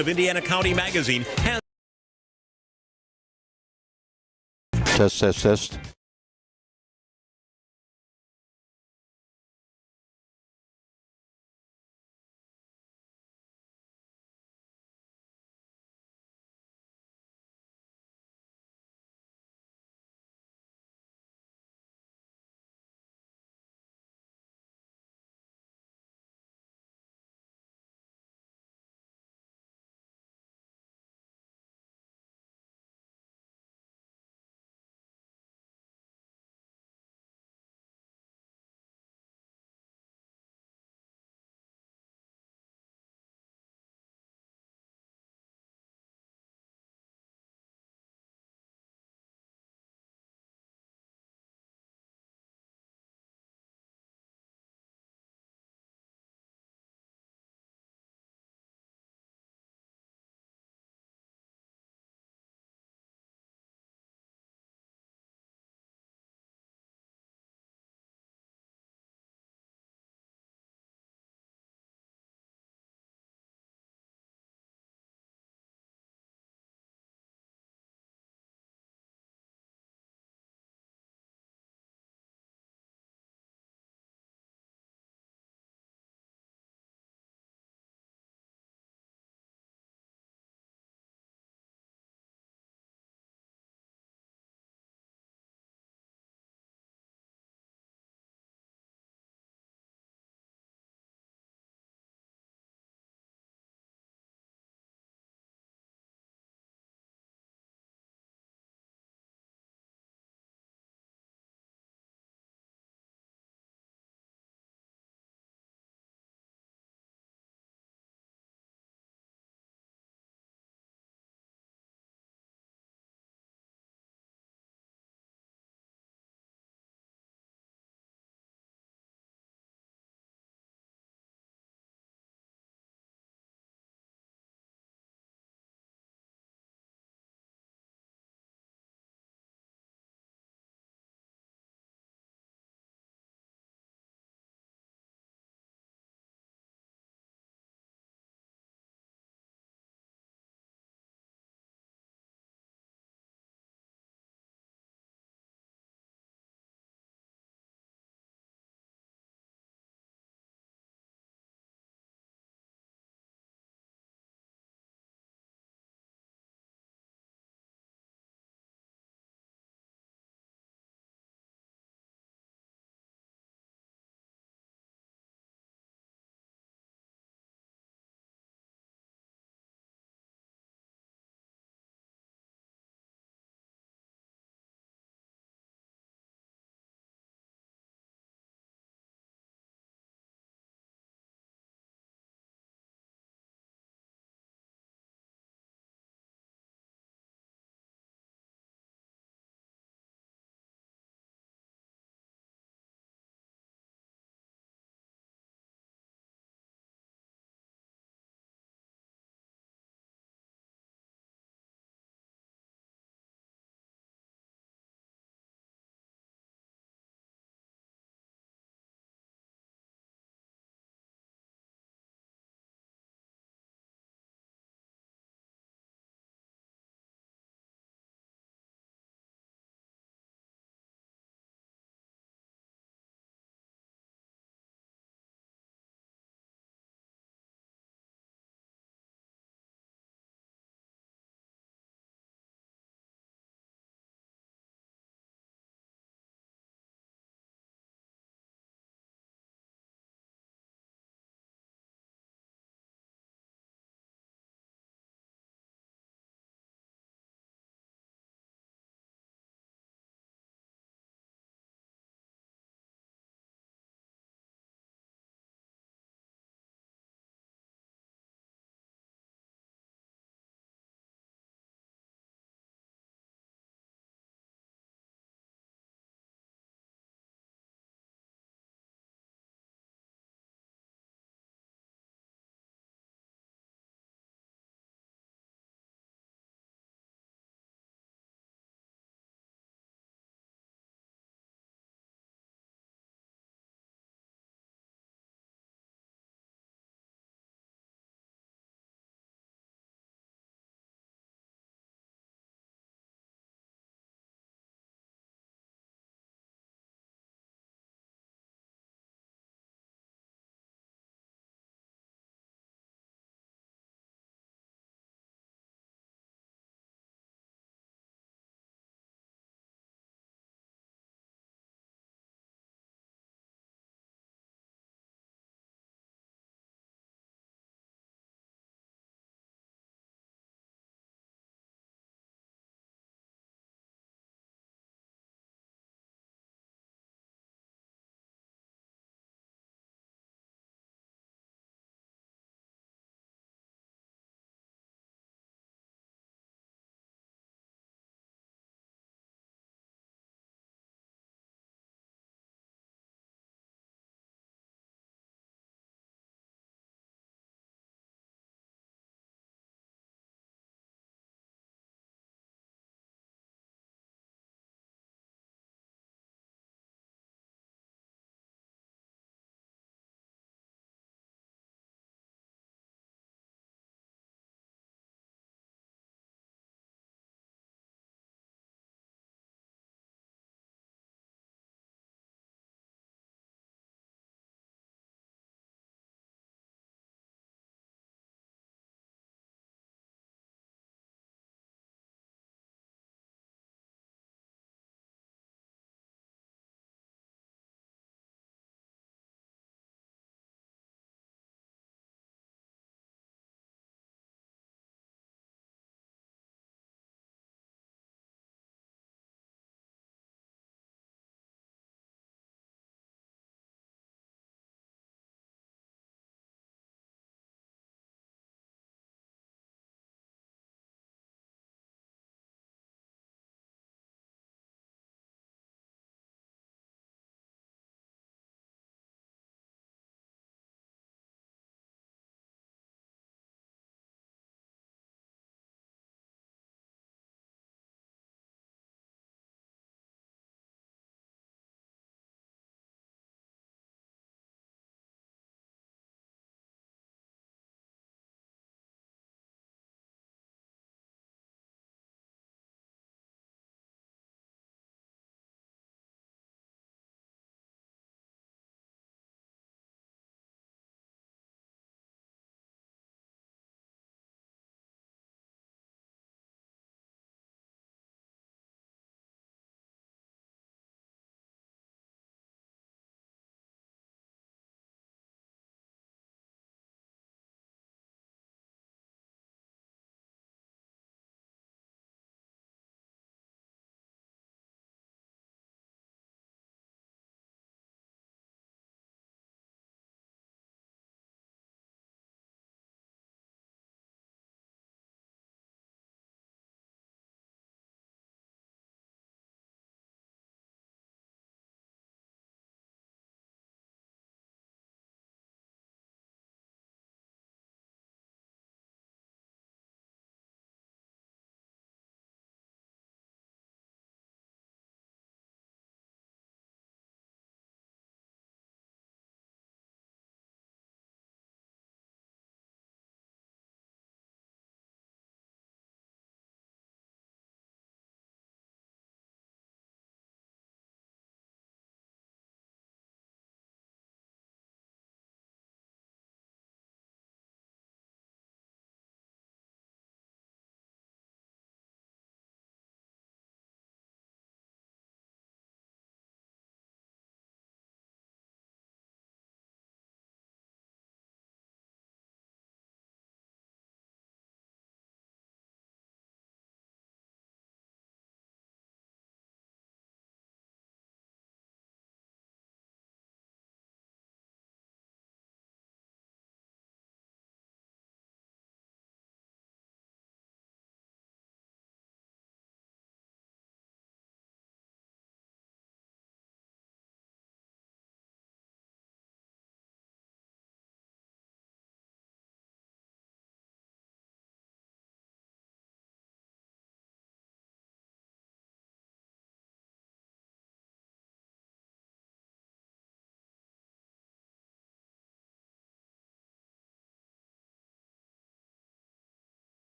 of Indiana County Magazine, has Test.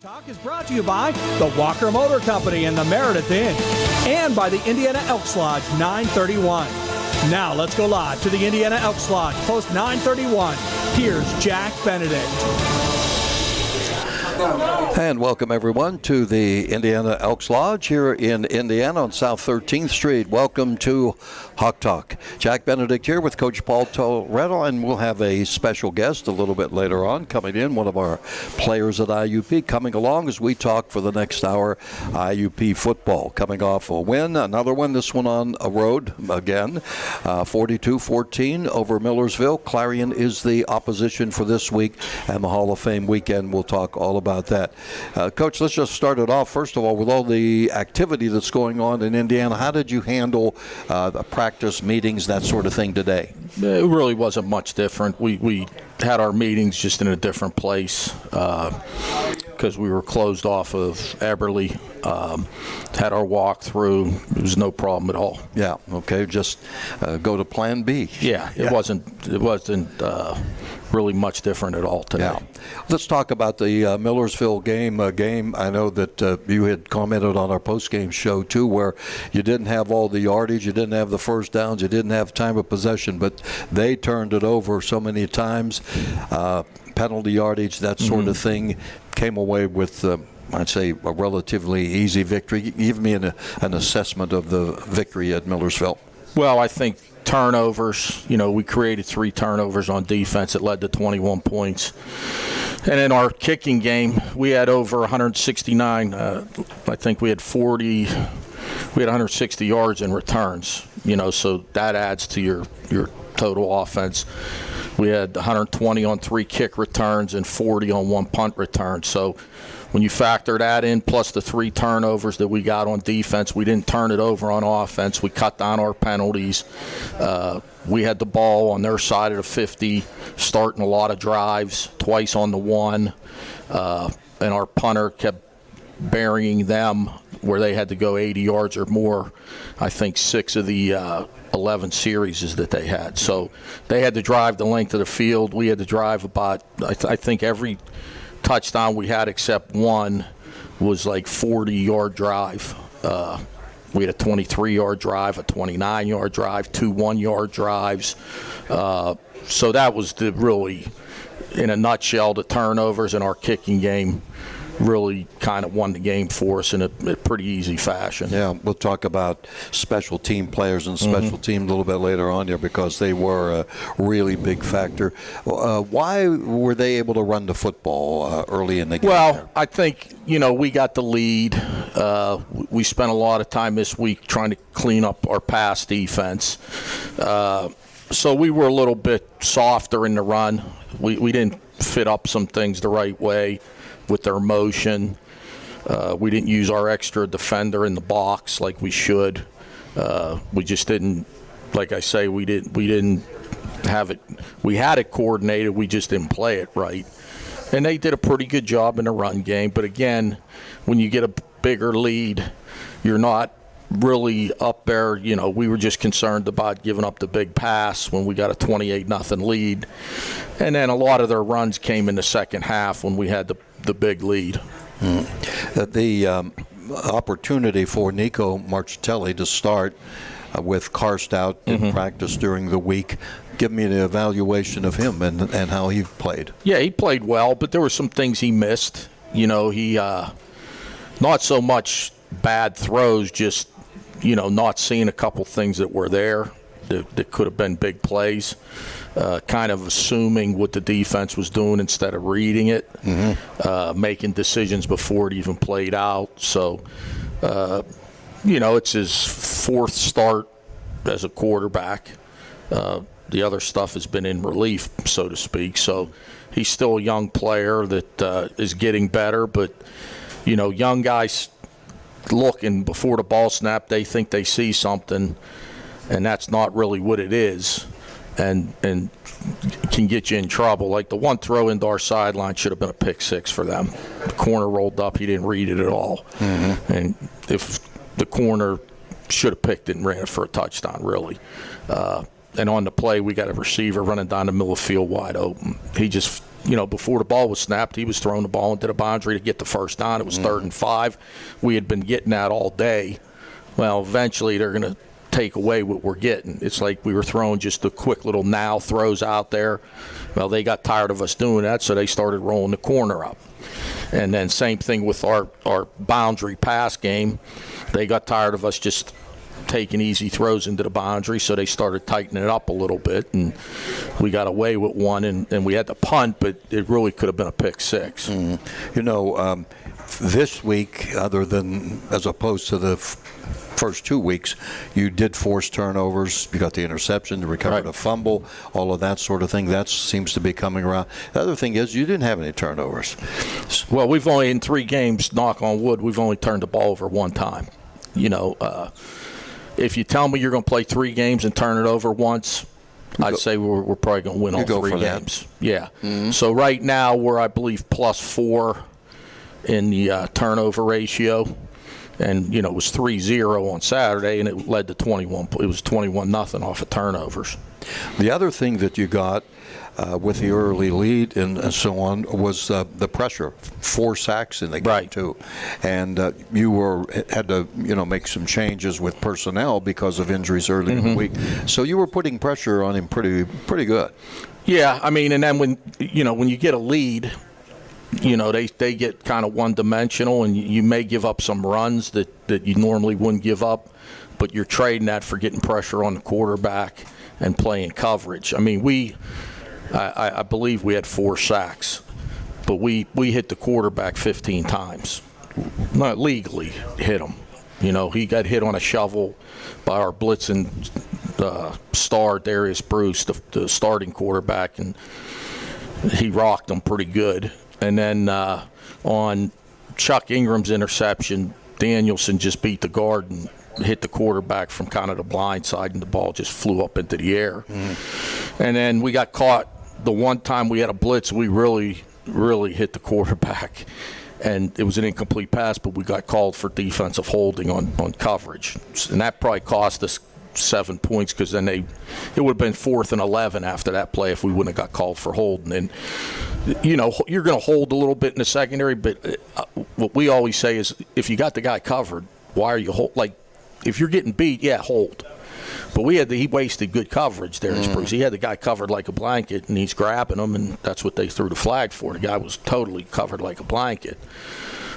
Talk is brought to you by the Walker Motor Company and the Meredith Inn, and by the Indiana Elks Lodge 931. Now let's go live to the Indiana Elks Lodge, post 931. Here's Jack Benedict. And welcome everyone to the Indiana Elks Lodge here in Indiana on South 13th Street. Welcome to Hawk Talk. Jack Benedict here with Coach Paul Tortorella, and we'll have a special guest a little bit later on coming in, one of our players at IUP coming along as we talk for the next hour. IUP football coming off a win, another one, this one on a road again, 42-14 over Millersville. Clarion is the opposition for this week and the Hall of Fame weekend. We'll talk all about that. Coach, let's just start it off, first of all, with all the activity that's going on in Indiana. How did you handle the practice meetings, that sort of thing today? It really wasn't much different. We had our meetings just in a different place because we were closed off of Eberly. Had our walkthrough. There was no problem at all. Yeah, okay, just go to Plan B. Yeah, it wasn't really much different at all today. Yeah. Let's talk about the Millersville game. I know that you had commented on our post-game show, too, where you didn't have all the yardage, you didn't have the first downs, you didn't have time of possession, but they turned it over so many times. Penalty yardage, that sort of thing, came away with I'd say a relatively easy victory. Give me an assessment of the victory at Millersville. Well, I think turnovers, we created 3 turnovers on defense that led to 21 points. And in our kicking game, we had over 169. I think we had 160 yards in returns, so that adds to your total offense. We had 120 on 3 kick returns and 40 on 1 punt return. So when you factor that in, plus the 3 turnovers that we got on defense, we didn't turn it over on offense. We cut down our penalties. We had the ball on their side of the 50, starting a lot of drives, twice on the 1. And our punter kept burying them where they had to go 80 yards or more, I think 6 of the 11 series that they had. So they had to drive the length of the field. We had to drive about, I think every touchdown we had except one was like 40-yard drive. We had a 23-yard drive, a 29-yard drive, 2 one-yard drives. So that was really, in a nutshell, the turnovers in our kicking game really kind of won the game for us in a pretty easy fashion. Yeah, we'll talk about special team players and special team a little bit later on here because they were a really big factor. Why were they able to run the football early in the game? Well, I think, we got the lead. We spent a lot of time this week trying to clean up our pass defense. So we were a little bit softer in the run. We didn't fit up some things the right way with their motion. We didn't use our extra defender in the box like we should. We just didn't, like I say, we didn't have it. We had it coordinated, we just didn't play it right. And they did a pretty good job in the run game. But again, when you get a bigger lead, you're not really up there. We were just concerned about giving up the big pass when we got a 28-0 lead. And then a lot of their runs came in the second half when we had the big lead. The opportunity for Nico Marchitelli to start with Karst out in practice during the week. Give me an evaluation of him and how he played. Yeah, he played well, but there were some things he missed. He not so much bad throws, just not seeing a couple things that were there that could have been big plays. Kind of assuming what the defense was doing instead of reading it, making decisions before it even played out. So, it's his 4th start as a quarterback. The other stuff has been in relief, so to speak. So he's still a young player that is getting better. But, young guys looking before the ball snap, they think they see something, and that's not really what it is. And can get you in trouble. Like the one throw into our sideline should have been a pick 6 for them. The corner rolled up, he didn't read it at all. And if the corner should have picked it and ran it for a touchdown, really. And on the play, we got a receiver running down the middle of the field wide open. He just before the ball was snapped, he was throwing the ball into the boundary to get the first down. It was 3rd and 5. We had been getting that all day. Well, eventually they're going to take away what we're getting. It's like we were throwing just the quick little now throws out there. Well, they got tired of us doing that, so they started rolling the corner up. And then same thing with our boundary pass game. They got tired of us just taking easy throws into the boundary, so they started tightening it up a little bit, and we got away with one, and we had to punt, but it really could have been a pick six. This week, other than as opposed to the first 2 weeks, you did force turnovers. You got the interception, you recovered a fumble, all of that sort of thing. That seems to be coming around. The other thing is you didn't have any turnovers. Well, we've only, in 3 games, knock on wood, we've only turned the ball over 1 time. If you tell me you're going to play 3 games and turn it over once, I'd say we're probably going to win all 3 games. Yeah. Mm-hmm. So right now we're, I believe, +4 in the turnover ratio. And, it was 3-0 on Saturday, and it led to 21. It was 21-0 off of turnovers. The other thing that you got with the early lead and so on was the pressure. 4 sacks in the game, too. And you had to, make some changes with personnel because of injuries early in the week. So you were putting pressure on him pretty good. Yeah, I mean, and then when you get a lead, they get kind of one-dimensional, and you may give up some runs that you normally wouldn't give up, but you're trading that for getting pressure on the quarterback and playing coverage. I mean, I believe we had 4 sacks, but we hit the quarterback 15 times. Not legally hit him. He got hit on a shovel by our blitzing star, Darius Bruce, the starting quarterback, and he rocked him pretty good. And then on Chuck Ingram's interception, Danielson just beat the guard and hit the quarterback from kind of the blind side, and the ball just flew up into the air. And then we got caught the one time we had a blitz. We really, really hit the quarterback, and it was an incomplete pass, but we got called for defensive holding on coverage. And that probably cost us 7 points, because then it would have been 4th and 11 after that play if we wouldn't have got called for holding. And you're going to hold a little bit in the secondary, but what we always say is, if you got the guy covered, why are you if you're getting beat, hold. But he wasted good coverage there, Bruce. He had the guy covered like a blanket, and he's grabbing him, and that's what they threw the flag for. The guy was totally covered like a blanket.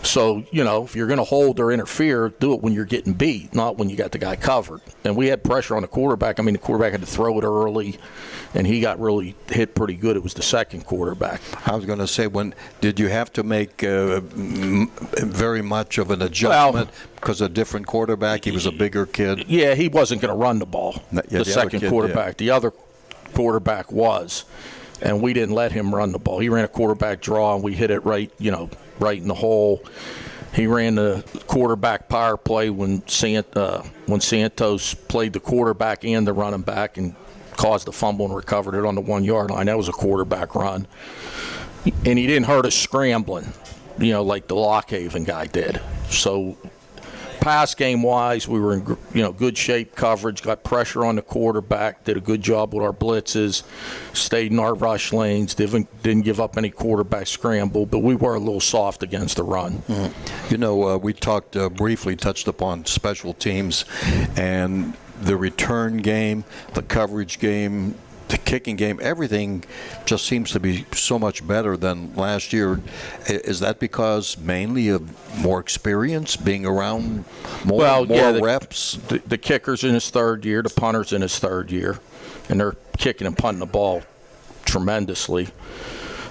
So, if you're going to hold or interfere, do it when you're getting beat, not when you got the guy covered. And we had pressure on the quarterback. I mean, the quarterback had to throw it early, and he got really hit pretty good. It was the second quarterback. I was going to say, did you have to make very much of an adjustment because a different quarterback? He was a bigger kid. Yeah, he wasn't going to run the ball, the second quarterback. The other quarterback was, and we didn't let him run the ball. He ran a quarterback draw, and we hit it right in the hole. He ran the quarterback power play when Santos played the quarterback and the running back and caused a fumble and recovered it on the 1-yard line. That was a quarterback run. And he didn't hurt us scrambling, like the Lockhaven guy did. So pass game-wise, we were in good shape coverage, got pressure on the quarterback, did a good job with our blitzes, stayed in our rush lanes, didn't give up any quarterback scramble, but we were a little soft against the run. We talked briefly, touched upon special teams and the return game, the coverage game, the kicking game, everything just seems to be so much better than last year. Is that because mainly of more experience, being around more reps? The kicker's in his 3rd year, the punter's in his 3rd year, and they're kicking and punting the ball tremendously.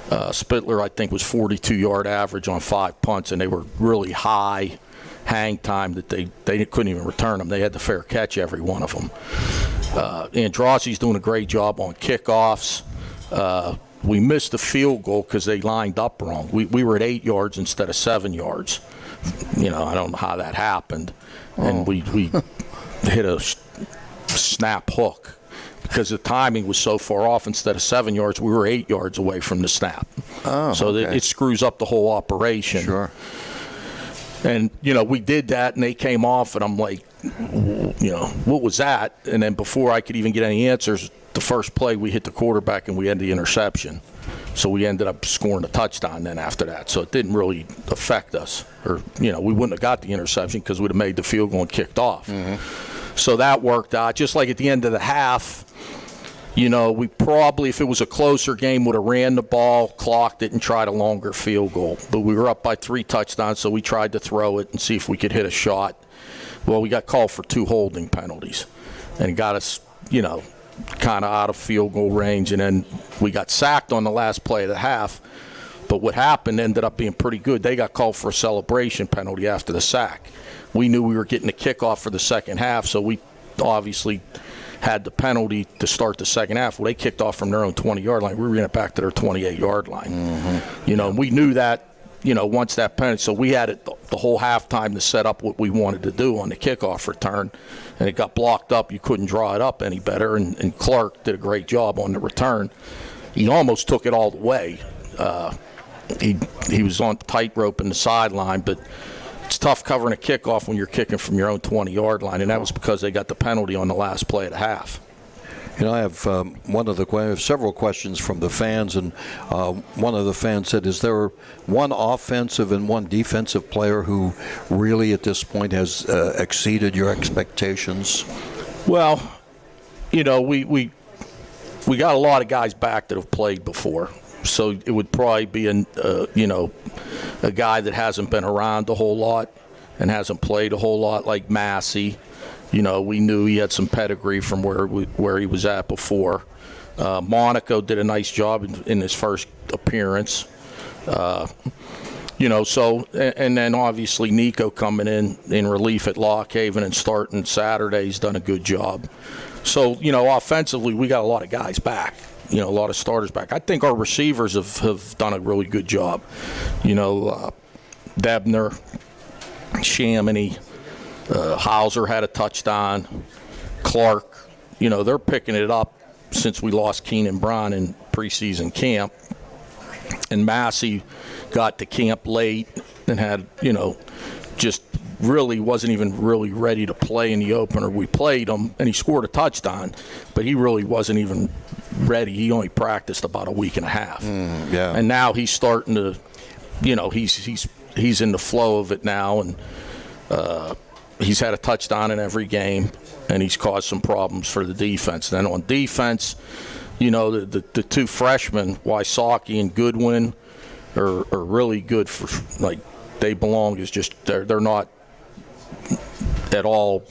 Spittler, I think, was 42-yard average on 5 punts, and they were really high hang time that they couldn't even return them. They had the fair catch every one of them. Andrassi's doing a great job on kickoffs. We missed the field goal because they lined up wrong. We were at 8 yards instead of 7 yards. I don't know how that happened. And we hit a snap hook because the timing was so far off. Instead of 7 yards, we were 8 yards away from the snap. It screws up the whole operation. Sure. And, we did that, and they came off, and I'm like, what was that? And then before I could even get any answers, the first play we hit the quarterback, and we had the interception. So we ended up scoring a touchdown then after that. So it didn't really affect us. Or, we wouldn't have got the interception because we'd have made the field goal and kicked off. So that worked out. Just like at the end of the half, we probably, if it was a closer game, would have ran the ball, clocked it, and tried a longer field goal. But we were up by 3 touchdowns, so we tried to throw it and see if we could hit a shot. Well, we got called for 2 holding penalties, and it got us, kind of out of field goal range. And then we got sacked on the last play of the half. But what happened ended up being pretty good. They got called for a celebration penalty after the sack. We knew we were getting a kickoff for the second half, so we obviously had the penalty to start the second half. Well, they kicked off from their own 20-yard line. We ran it back to their 28-yard line. And we knew that, once that penalty. So we had it the whole halftime to set up what we wanted to do on the kickoff return, and it got blocked up. You couldn't draw it up any better, and Clark did a great job on the return. He almost took it all the way. He was on tightrope in the sideline, but it's tough covering a kickoff when you're kicking from your own 20-yard line, and that was because they got the penalty on the last play of the half. I have several questions from the fans, and one of the fans said, is there one offensive and one defensive player who really at this point has exceeded your expectations? Well, we got a lot of guys back that have played before. So it would probably be a guy that hasn't been around a whole lot and hasn't played a whole lot, like Massie. We knew he had some pedigree from where he was at before. Monaco did a nice job in his first appearance. So and then obviously Nico coming in relief at Lock Haven and starting Saturday, he's done a good job. So offensively we got a lot of guys back. A lot of starters back. I think our receivers have done a really good job. Debner, Chamonix, Hauser had a touchdown. Clark, they're picking it up since we lost Keenan Brown in preseason camp. And Massie got to camp late and had, just really wasn't even really ready to play in the opener. We played him, and he scored a touchdown, but he really wasn't even ready. He only practiced about a week and a half. And now he's starting to, he's in the flow of it now, and he's had a touchdown in every game, and he's caused some problems for the defense. Then on defense, the 2 freshmen, Wysocki and Goodwin, are really good for, they belong. Is just they're not at all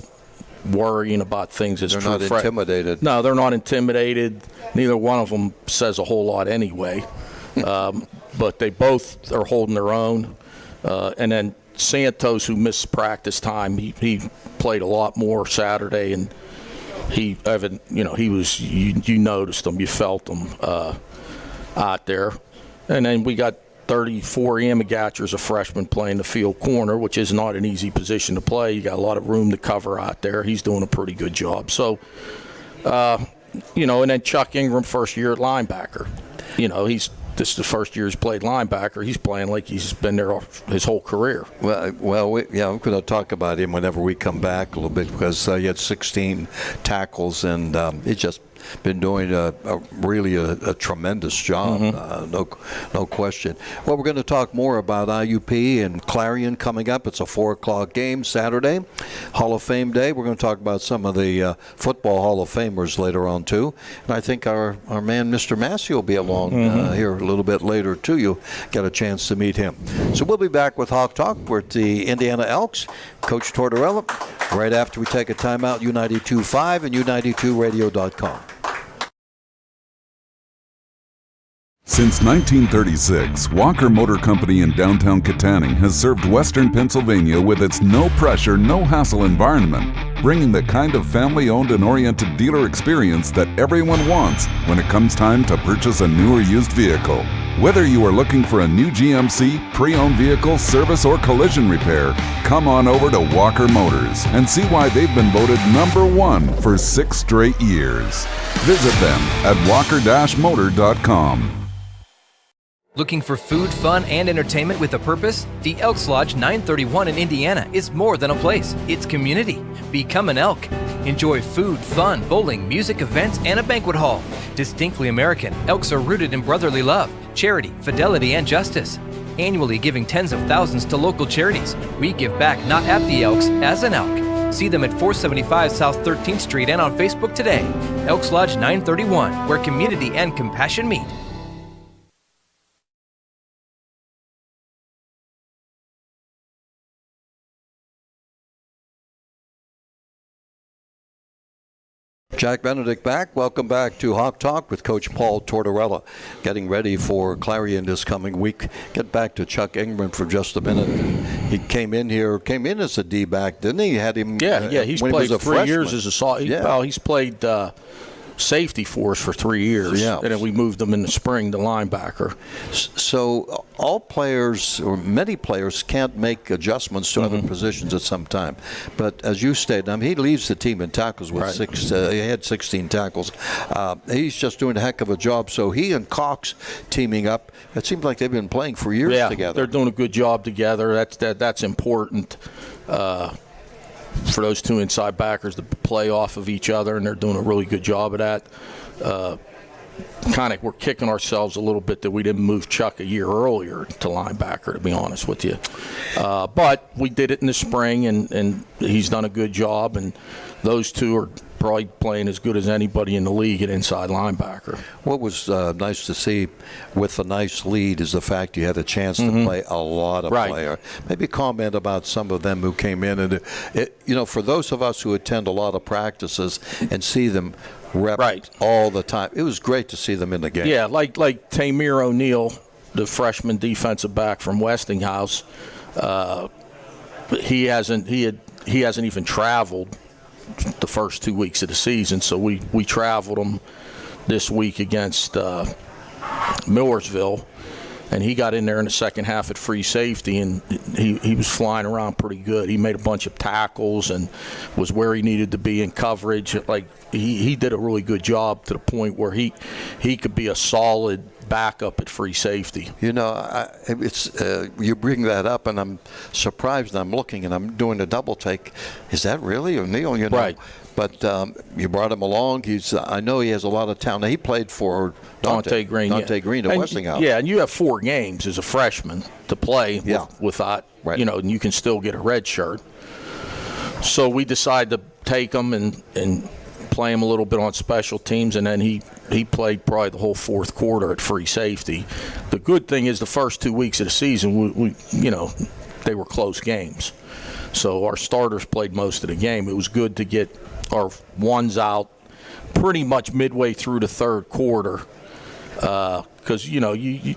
worrying about things as they're not intimidated. No, they're not intimidated. Neither one of them says a whole lot anyway. But they both are holding their own. And then Santos, who missed practice time, he played a lot more Saturday, and he was you noticed him, you felt him out there. And then we got 34 Amigatchers, a freshman, playing the field corner, which is not an easy position to play. You got a lot of room to cover out there. He's doing a pretty good job. So, and then Chuck Ingram, first year at linebacker. This is the first year he's played linebacker. He's playing like he's been there his whole career. I'm going to talk about him whenever we come back a little bit, because he had 16 tackles, and he's just been doing really a tremendous job, no question. Well, we're going to talk more about IUP and Clarion coming up. It's a 4 o'clock game Saturday, Hall of Fame Day. We're going to talk about some of the football Hall of Famers later on, too. And I think our man, Mr. Massie, will be along here a little bit later, too. You'll get a chance to meet him. So we'll be back with Hawk Talk. We're at the Indiana Elks. Coach Tortorella, right after we take a timeout, U92.5 and U92radio.com. Since 1936, Walker Motor Company in downtown Katanning has served Western Pennsylvania with its no-pressure, no-hassle environment, bringing the kind of family-owned and oriented dealer experience that everyone wants when it comes time to purchase a new or used vehicle. Whether you are looking for a new GMC, pre-owned vehicle, service, or collision repair, come on over to Walker Motors and see why they've been voted #1 for 6 straight years. Visit them at walker-motor.com. Looking for food, fun, and entertainment with a purpose? The Elks Lodge 931 in Indiana is more than a place. It's community. Become an Elk. Enjoy food, fun, bowling, music, events, and a banquet hall. Distinctly American, Elks are rooted in brotherly love, charity, fidelity, and justice. Annually giving tens of thousands to local charities. We give back not at the Elks, as an Elk. See them at 475 South 13th Street and on Facebook today. Elks Lodge 931, where community and compassion meet. Jack Benedict back. Welcome back to Hawk Talk with Coach Paul Tortorella. Getting ready for Clarion this coming week. Get back to Chuck Ingman for just a minute. He came in as a D-back, didn't he? Had him. He's played 3 years as a he's played safety for us for 3 years. Yeah. And then we moved him in the spring to linebacker. So all players, or many players, can't make adjustments to other positions at some time. But as you stated, he leads the team in tackles with he had 16 tackles. He's just doing a heck of a job. So he and Cox teaming up, it seems like they've been playing for years together. They're doing a good job together. That's important. For those two inside backers to play off of each other, and they're doing a really good job of that. We're kicking ourselves a little bit that we didn't move Chuck a year earlier to linebacker, to be honest with you. But we did it in the spring, and he's done a good job, and those two are probably playing as good as anybody in the league at inside linebacker. What was nice to see with a nice lead is the fact you had a chance to play a lot of players. Maybe comment about some of them who came in. And, for those of us who attend a lot of practices and see them rep all the time, it was great to see them in the game. Yeah, like Tamir O'Neal, the freshman defensive back from Westinghouse. He hasn't even traveled the first 2 weeks of the season, so we traveled him this week against Millersville, and he got in there in the second half at free safety, and he was flying around pretty good. He made a bunch of tackles and was where he needed to be in coverage. He did a really good job to the point where he could be a solid backup at free safety. You bring that up, and I'm surprised. I'm looking, and I'm doing a double take. Is that really O'Neal? Right. But you brought him along. I know he has a lot of talent. He played for Dante Green at Westinghouse. Yeah, and you have 4 games as a freshman to play with that. Right. And you can still get a red shirt. So we decided to take him and play him a little bit on special teams, and then he played probably the whole fourth quarter at free safety. The good thing is the first 2 weeks of the season, we they were close games. So our starters played most of the game. It was good to get our ones out pretty much midway through the third quarter because, you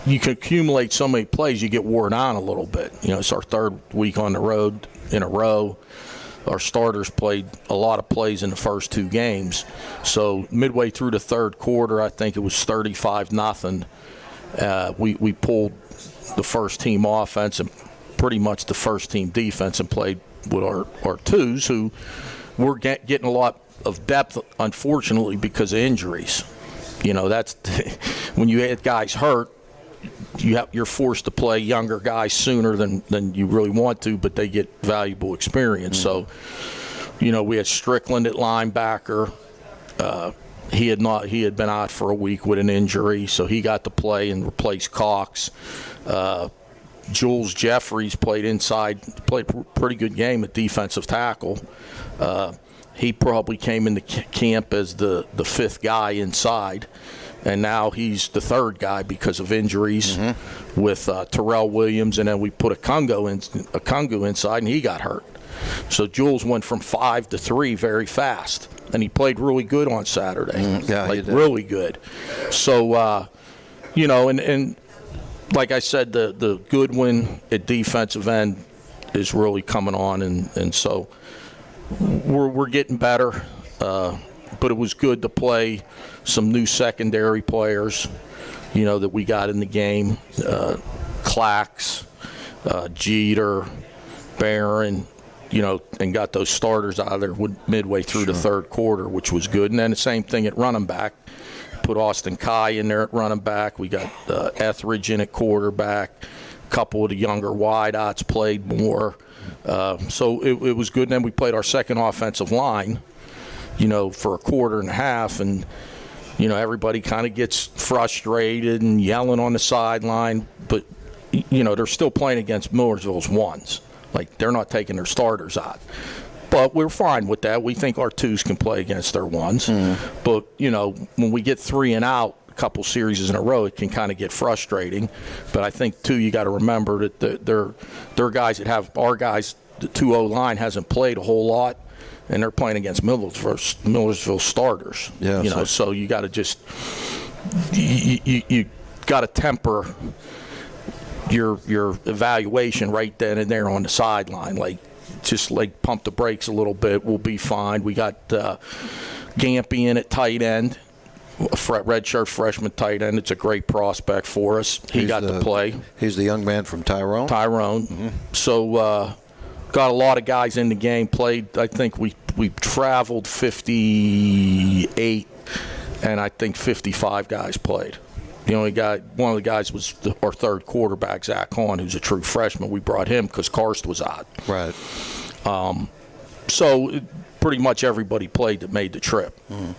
can accumulate so many plays, you get worn out a little bit. It's our third week on the road in a row. Our starters played a lot of plays in the first 2 games. So midway through the third quarter, I think it was 35-0. We pulled the first team offense and pretty much the first team defense and played with our twos, who were getting a lot of depth, unfortunately, because of injuries. That's when you had guys hurt, you're forced to play younger guys sooner than you really want to, but they get valuable experience. So, we had Strickland at linebacker. He had been out for a week with an injury, so he got to play and replace Cox. Jules Jeffries played inside, played a pretty good game at defensive tackle. He probably came into camp as the 5th guy inside, and now he's the 3rd guy because of injuries with Terrell Williams, and then we put a Kungu inside, and he got hurt. So Jules went from 5 to 3 very fast, and he played really good on Saturday. He did. Really good. So, and like I said, the Goodwin at defensive end is really coming on, and so we're getting better. But it was good to play some new secondary players, that we got in the game. Clax, Jeter, Barron, and got those starters out of there midway through the third quarter, which was good. And then the same thing at running back. Put Austin Kai in there at running back. We got Etheridge in at quarterback. couple of the younger wideouts played more. So it was good. And then we played our second offensive line, for a quarter and a half. And, everybody kind of gets frustrated and yelling on the sideline. But, they're still playing against Millersville's ones. Like, they're not taking their starters out. But we're fine with that. We think our twos can play against their ones. Mm-hmm. But, when we get 3 and out a couple series in a row, it can kind of get frustrating. But I think, too, you got to remember that they're guys that have – our guys, the 2-0 line hasn't played a whole lot, and they're playing against Millersville starters. Yeah, so you got to just – you got to temper your evaluation right then and there on the sideline. Like, just like pump the brakes a little bit, we'll be fine. We got Gampy in at tight end, redshirt freshman tight end. It's a great prospect for us. He got to play. He's the young man from Tyrone. Mm-hmm. So got a lot of guys in the game. Played. I think we traveled 58, and I think 55 guys played. The only guy, one of the guys was our third quarterback, Zach Hahn, who's a true freshman. We brought him because Karst was out. Right. So pretty much everybody played that made the trip. I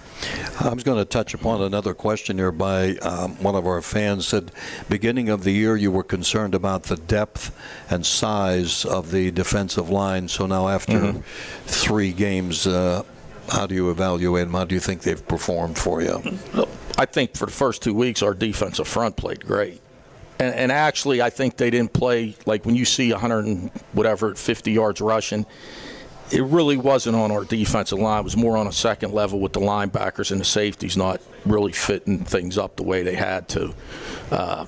was going to touch upon another question here by one of our fans. Said, beginning of the year you were concerned about the depth and size of the defensive line. So now after 3 games, how do you evaluate them? How do you think they've performed for you? I think for the first 2 weeks, our defensive front played great. And actually, I think they didn't play, like when you see 50 yards rushing, it really wasn't on our defensive line. It was more on a second level with the linebackers and the safeties not really fitting things up the way they had to. I'm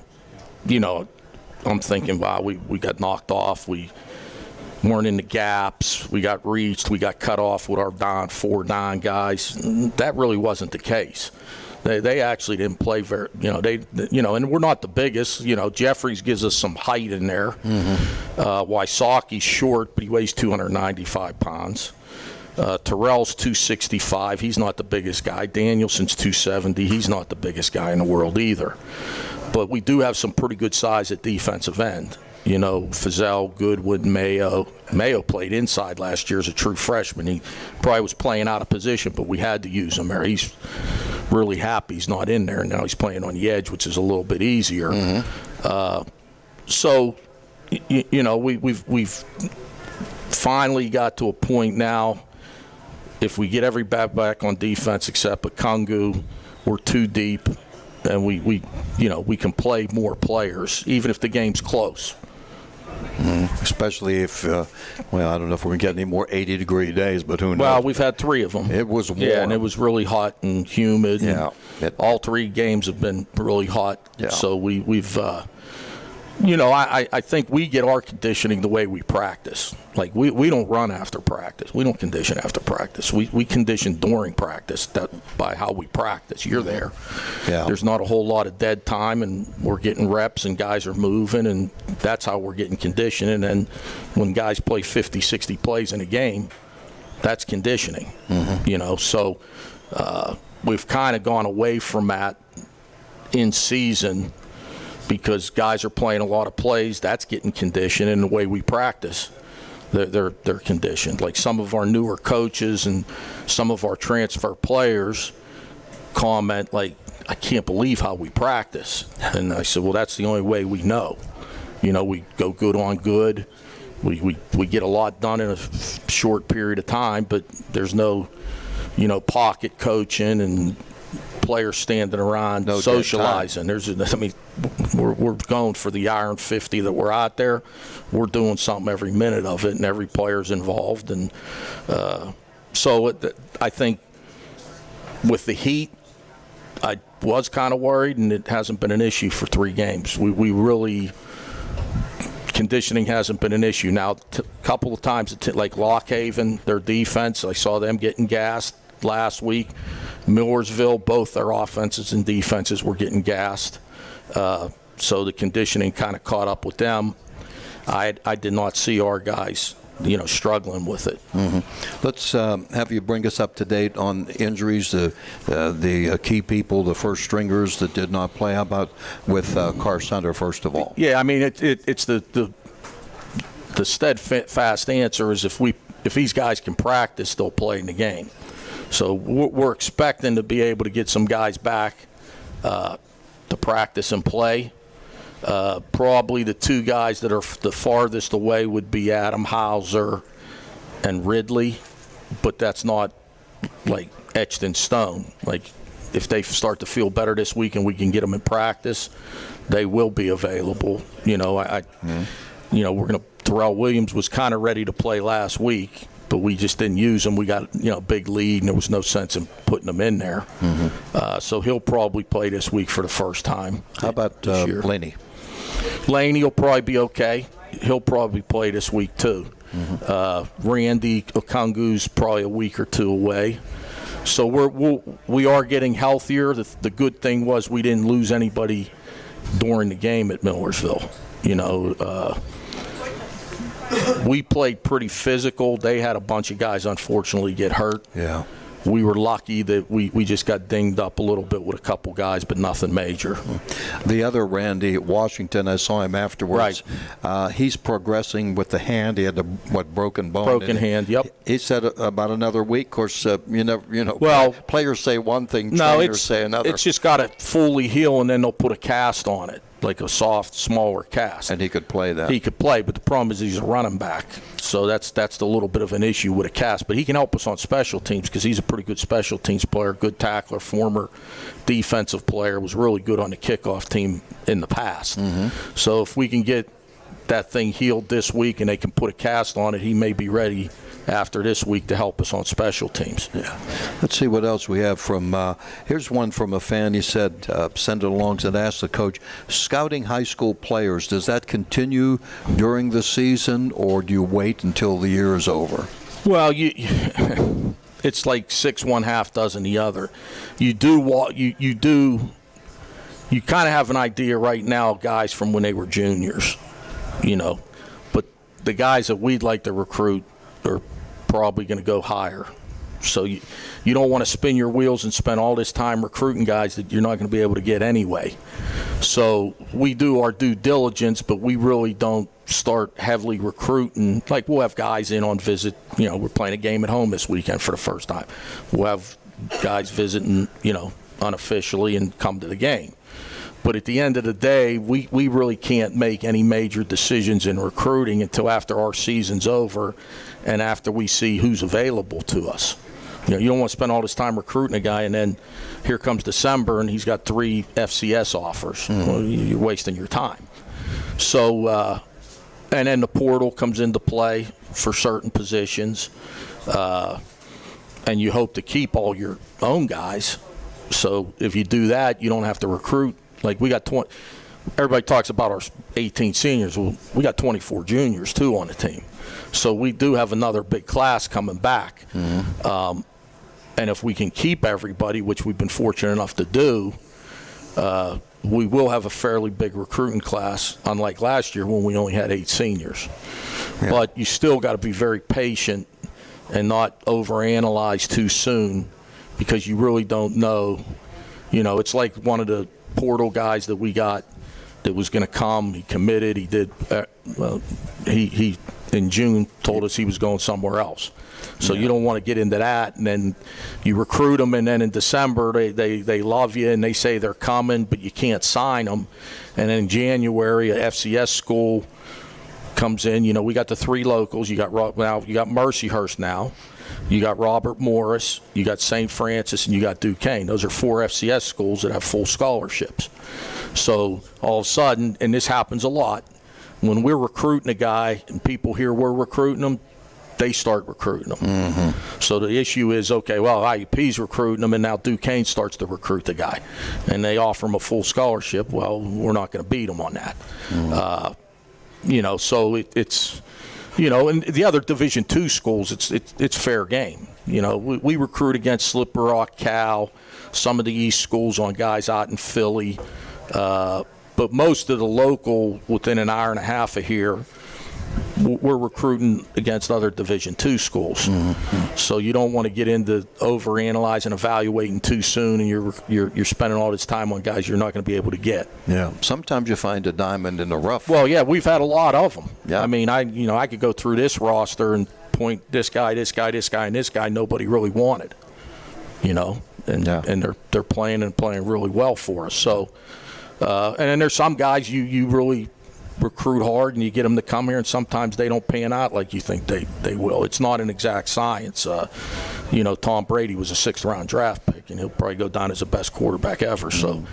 thinking, wow, we got knocked off. We weren't in the gaps. We got reached. We got cut off with our 4-9 guys. That really wasn't the case. They actually didn't play very, and we're not the biggest. Jeffries gives us some height in there. Wysocki's short, but he weighs 295 pounds. Terrell's 265. He's not the biggest guy. Danielson's 270. He's not the biggest guy in the world either. But we do have some pretty good size at defensive end. Fazell, Goodwood, Mayo. Mayo played inside last year as a true freshman. He probably was playing out of position, but we had to use him there. He's really happy he's not in there. Now he's playing on the edge, which is a little bit easier. We've finally got to a point now. If we get every back on defense except Akungu, we're too deep, and we can play more players, even if the game's close. Especially if, I don't know if we're going to get any more 80-degree days, but who knows? Well, we've had 3 of them. It was warm. Yeah, and it was really hot and humid. Yeah. All 3 games have been really hot. Yeah. So we've I think we get our conditioning the way we practice. Like, we don't run after practice. We don't condition after practice. We condition during practice by how we practice. You're there. Yeah. There's not a whole lot of dead time, and we're getting reps, and guys are moving, and that's how we're getting conditioned. And then when guys play 50, 60 plays in a game, that's conditioning. So we've kind of gone away from that in season, because guys are playing a lot of plays. That's getting conditioned in the way we practice. They're conditioned. Like some of our newer coaches and some of our transfer players comment, like, I can't believe how we practice. And I said, well, that's the only way we know. We go good on good. We get a lot done in a short period of time, but there's no, pocket coaching and players standing around socializing. We're going for the iron 50 that we're out there. We're doing something every minute of it, and every player's involved. And I think with the heat, I was kind of worried, and it hasn't been an issue for 3 games. We really, conditioning hasn't been an issue. Now, a couple of times, like Lockhaven, their defense, I saw them getting gassed last week. Millersville, both their offenses and defenses were getting gassed. So the conditioning kind of caught up with them. I did not see our guys struggling with it. Let's have you bring us up to date on injuries, the key people, the first stringers that did not play. How about with Carr-Center, first of all? Yeah, I mean, it's the steadfast answer is if these guys can practice, they'll play in the game. So we're expecting to be able to get some guys back to practice and play. Probably the two guys that are the farthest away would be Adam Hauser and Ridley, but that's not like etched in stone. Like if they start to feel better this week and we can get them in practice, they will be available. Terrell Williams was kind of ready to play last week, but we just didn't use him. We got a big lead, and there was no sense in putting him in there. So he'll probably play this week for the first time. How about Laney? Laney will probably be okay. He'll probably play this week too. Randy Okungu's probably a week or two away. So we are getting healthier. The good thing was we didn't lose anybody during the game at Millersville. We played pretty physical. They had a bunch of guys unfortunately get hurt. Yeah. We were lucky that we just got dinged up a little bit with a couple guys, but nothing major. The other Randy Washington, I saw him afterwards. Right. He's progressing with the hand. He had the broken bone. Broken hand. Yep. He said about another week. Of course, Well, players say one thing, trainers say another. It's just got to fully heal, and then they'll put a cast on it, like a soft, smaller cast. And he could play that. He could play, but the problem is he's a running back. So that's the little bit of an issue with a cast. But he can help us on special teams because he's a pretty good special teams player, good tackler, former defensive player, was really good on the kickoff team in the past. So if we can get that thing healed this week and they can put a cast on it, he may be ready after this week to help us on special teams. Yeah. Let's see what else we have from here's one from a fan. He said send it along and ask the coach, scouting high school players, does that continue during the season or do you wait until the year is over? Well, it's like 6 1 half dozen the other. You kind of have an idea right now, guys, from when they were juniors, but the guys that we'd like to recruit are probably going to go higher. So you don't want to spin your wheels and spend all this time recruiting guys that you're not going to be able to get anyway. So we do our due diligence, but we really don't start heavily recruiting. Like we'll have guys in on visit. We're playing a game at home this weekend for the first time. We'll have guys visiting, unofficially and come to the game. But at the end of the day, we really can't make any major decisions in recruiting until after our season's over and after we see who's available to us. You don't want to spend all this time recruiting a guy and then here comes December and he's got 3 FCS offers. Well, you're wasting your time. So, and then the portal comes into play for certain positions. And you hope to keep all your own guys. So if you do that, you don't have to recruit. Like we got 20. Everybody talks about our 18 seniors. Well, we got 24 juniors too on the team, so we do have another big class coming back. And if we can keep everybody, which we've been fortunate enough to do, we will have a fairly big recruiting class. Unlike last year when we only had 8 seniors. Yeah. But you still got to be very patient and not overanalyze too soon because you really don't know. It's like one of the portal guys that we got that was going to come. He committed. He did. He in June told us he was going somewhere else. So you don't want to get into that. And then you recruit them, and then in December they love you and they say they're coming, but you can't sign them. And then in January, a FCS school comes in. We got the 3 locals. You got Mercyhurst now. You got Robert Morris, you got St. Francis, and you got Duquesne. Those are 4 FCS schools that have full scholarships. So all of a sudden, and this happens a lot, when we're recruiting a guy and people hear we're recruiting them, they start recruiting them. So the issue is, okay, well, IUP's recruiting them, and now Duquesne starts to recruit the guy. And they offer him a full scholarship. Well, we're not going to beat them on that. So it's... and the other Division II schools, it's fair game. We recruit against Slippery Rock, Cal, some of the East schools on guys out in Philly. But most of the local, within an hour and a half of here, we're recruiting against other Division II schools. So you don't want to get into overanalyzing, evaluating too soon, and you're spending all this time on guys you're not going to be able to get. Yeah. Sometimes you find a diamond in the rough. Well, yeah, we've had a lot of them. Yeah. I mean, I could go through this roster and point this guy, and this guy nobody really wanted. And they're playing really well for us. So, and then there's some guys you really recruit hard and you get them to come here, and sometimes they don't pan out like you think they will. It's not an exact science. Tom Brady was a 6th-round draft pick, and he'll probably go down as the best quarterback ever. So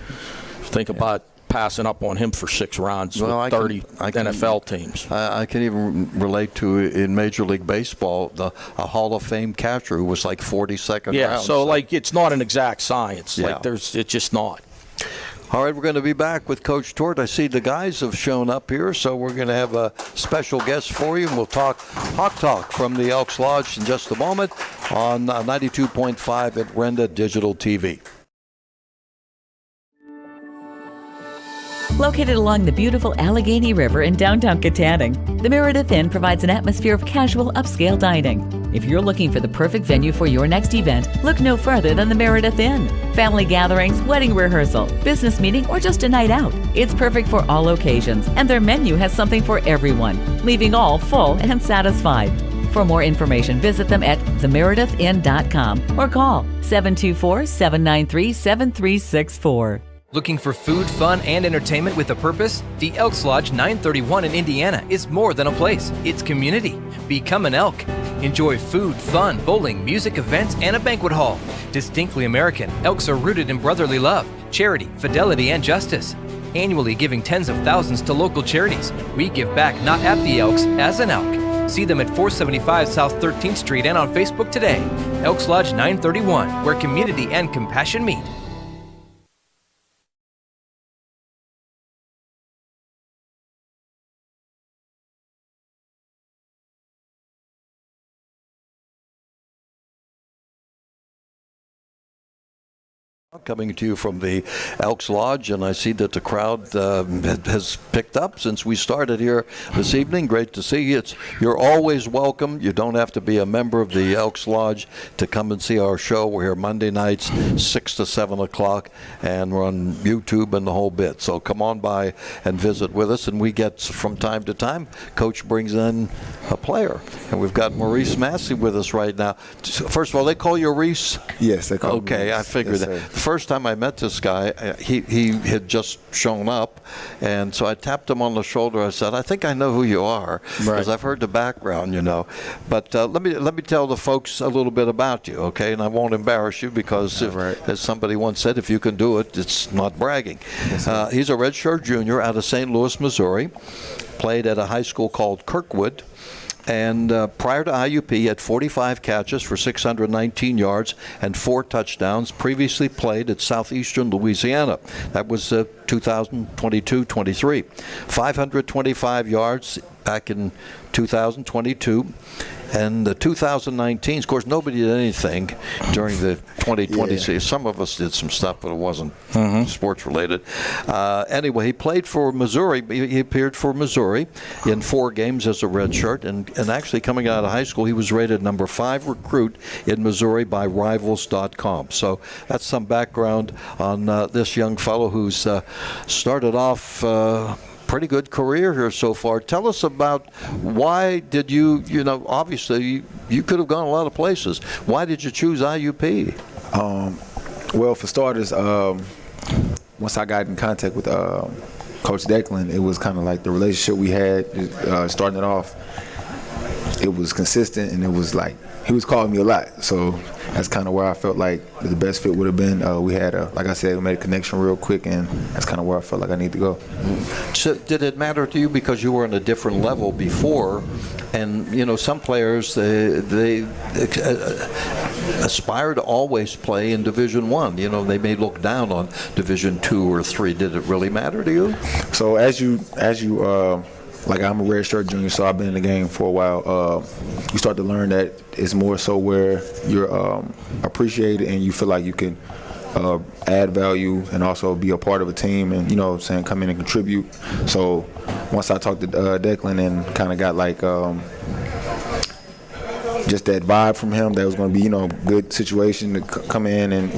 think about passing up on him for 6 rounds with 30 NFL teams. I can even relate to in Major League Baseball a Hall of Fame catcher who was like 42nd round. Yeah, so it's not an exact science. Yeah. It's just not. All right, we're going to be back with Coach Tort. I see the guys have shown up here, so we're going to have a special guest for you, and we'll talk Hawk Talk from the Elks Lodge in just a moment on 92.5 at Renda Digital TV. Located along the beautiful Allegheny River in downtown Katanning, the Meredith Inn provides an atmosphere of casual upscale dining. If you're looking for the perfect venue for your next event, look no further than the Meredith Inn. Family gatherings, wedding rehearsal, business meeting, or just a night out. It's perfect for all occasions, and their menu has something for everyone, leaving all full and satisfied. For more information, visit them at themeredithinn.com or call 724-793-7364. Looking for food, fun, and entertainment with a purpose? The Elks Lodge 931 in Indiana is more than a place. It's community. Become an Elk. Enjoy food, fun, bowling, music, events, and a banquet hall. Distinctly American, Elks are rooted in brotherly love, charity, fidelity, and justice. Annually giving tens of thousands to local charities. We give back not at the Elks, as an Elk. See them at 475 South 13th Street and on Facebook today. Elks Lodge 931, where community and compassion meet. Coming to you from the Elks Lodge, and I see that the crowd has picked up since we started here this evening. Great to see you. You're always welcome. You don't have to be a member of the Elks Lodge to come and see our show. We're here Monday nights, 6 to 7 o'clock, and we're on YouTube and the whole bit. So come on by and visit with us, and we get, from time to time, Coach brings in a player. And we've got Maurice Massie with us right now. First of all, they call you Reese? Yes, they call me. Okay, I figured that. The first time I met this guy, he had just shown up, and so I tapped him on the shoulder. I said, I think I know who you are, because I've heard the background, But let me tell the folks a little bit about you, okay? And I won't embarrass you, because as somebody once said, if you can do it, it's not bragging. Yes, he's a redshirt junior out of St. Louis, Missouri. Played at a high school called Kirkwood. And prior to IUP, he had 45 catches for 619 yards and 4 touchdowns. Previously played at Southeastern Louisiana. That was 2022-23. 525 yards back in 2022. And the 2019, of course, nobody did anything during the 2020 season. Some of us did some stuff, but it wasn't sports related. Anyway, he played for Missouri. He appeared for Missouri in 4 games as a redshirt. And actually, coming out of high school, he was rated number 5 recruit in Missouri by Rivals.com. So that's some background on this young fellow who's started off pretty good career here so far. Tell us about why did you obviously you could have gone a lot of places. Why did you choose IUP? Well, for starters, once I got in contact with Coach Declan, it was kind of like the relationship we had starting it off. It was consistent, and it was like he was calling me a lot. So that's kind of where I felt like the best fit would have been. We had, like I said, we made a connection real quick, and that's kind of where I felt like I need to go. So did it matter to you because you were on a different level before? And, some players, they aspire to always play in Division I. They may look down on Division II or III. Did it really matter to you? So as you like I'm a redshirt junior, so I've been in the game for a while. You start to learn that it's more so where you're appreciated and you feel like you can add value and also be a part of a team and, come in and contribute. So once I talked to Declan and kind of got like just that vibe from him that was going to be, good situation to come in and,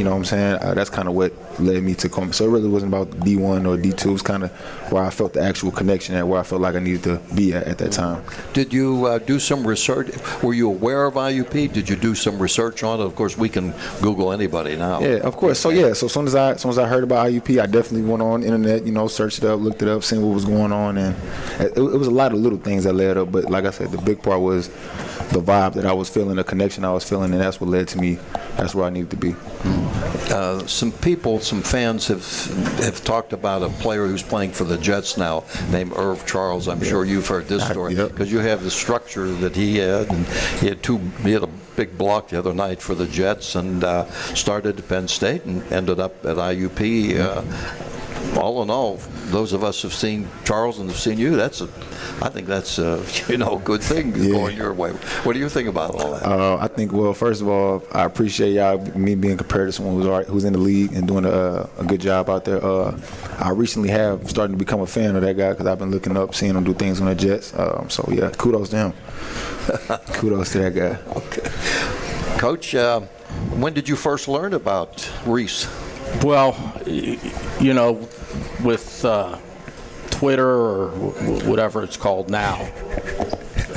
that's kind of what led me to come. So it really wasn't about D1 or D2. It was kind of where I felt the actual connection at, where I felt like I needed to be at that time. Did you do some research? Were you aware of IUP? Did you do some research on it? Of course, we can Google anybody now. Yeah, of course. So so as soon as I heard about IUP, I definitely went on internet, searched it up, looked it up, seen what was going on, and it was a lot of little things that led up. But like I said, the big part was the vibe that I was feeling, the connection I was feeling, and that's what led to me. That's where I needed to be. Some fans have talked about a player who's playing for the Jets now named Irv Charles. I'm sure you've heard this story because you have the structure that he had, and he had a big block the other night for the Jets and started at Penn State and ended up at IUP. All in all, those of us who've seen Charles and have seen you, I think that's a good thing going your way. What do you think about all that? I think, well, first of all, I appreciate me being compared to someone who's in the league and doing a good job out there. I recently have started to become a fan of that guy because I've been looking up, seeing him do things on the Jets. Kudos to him. Kudos to that guy. Okay. Coach, when did you first learn about Reese? Well, with Twitter or whatever it's called now,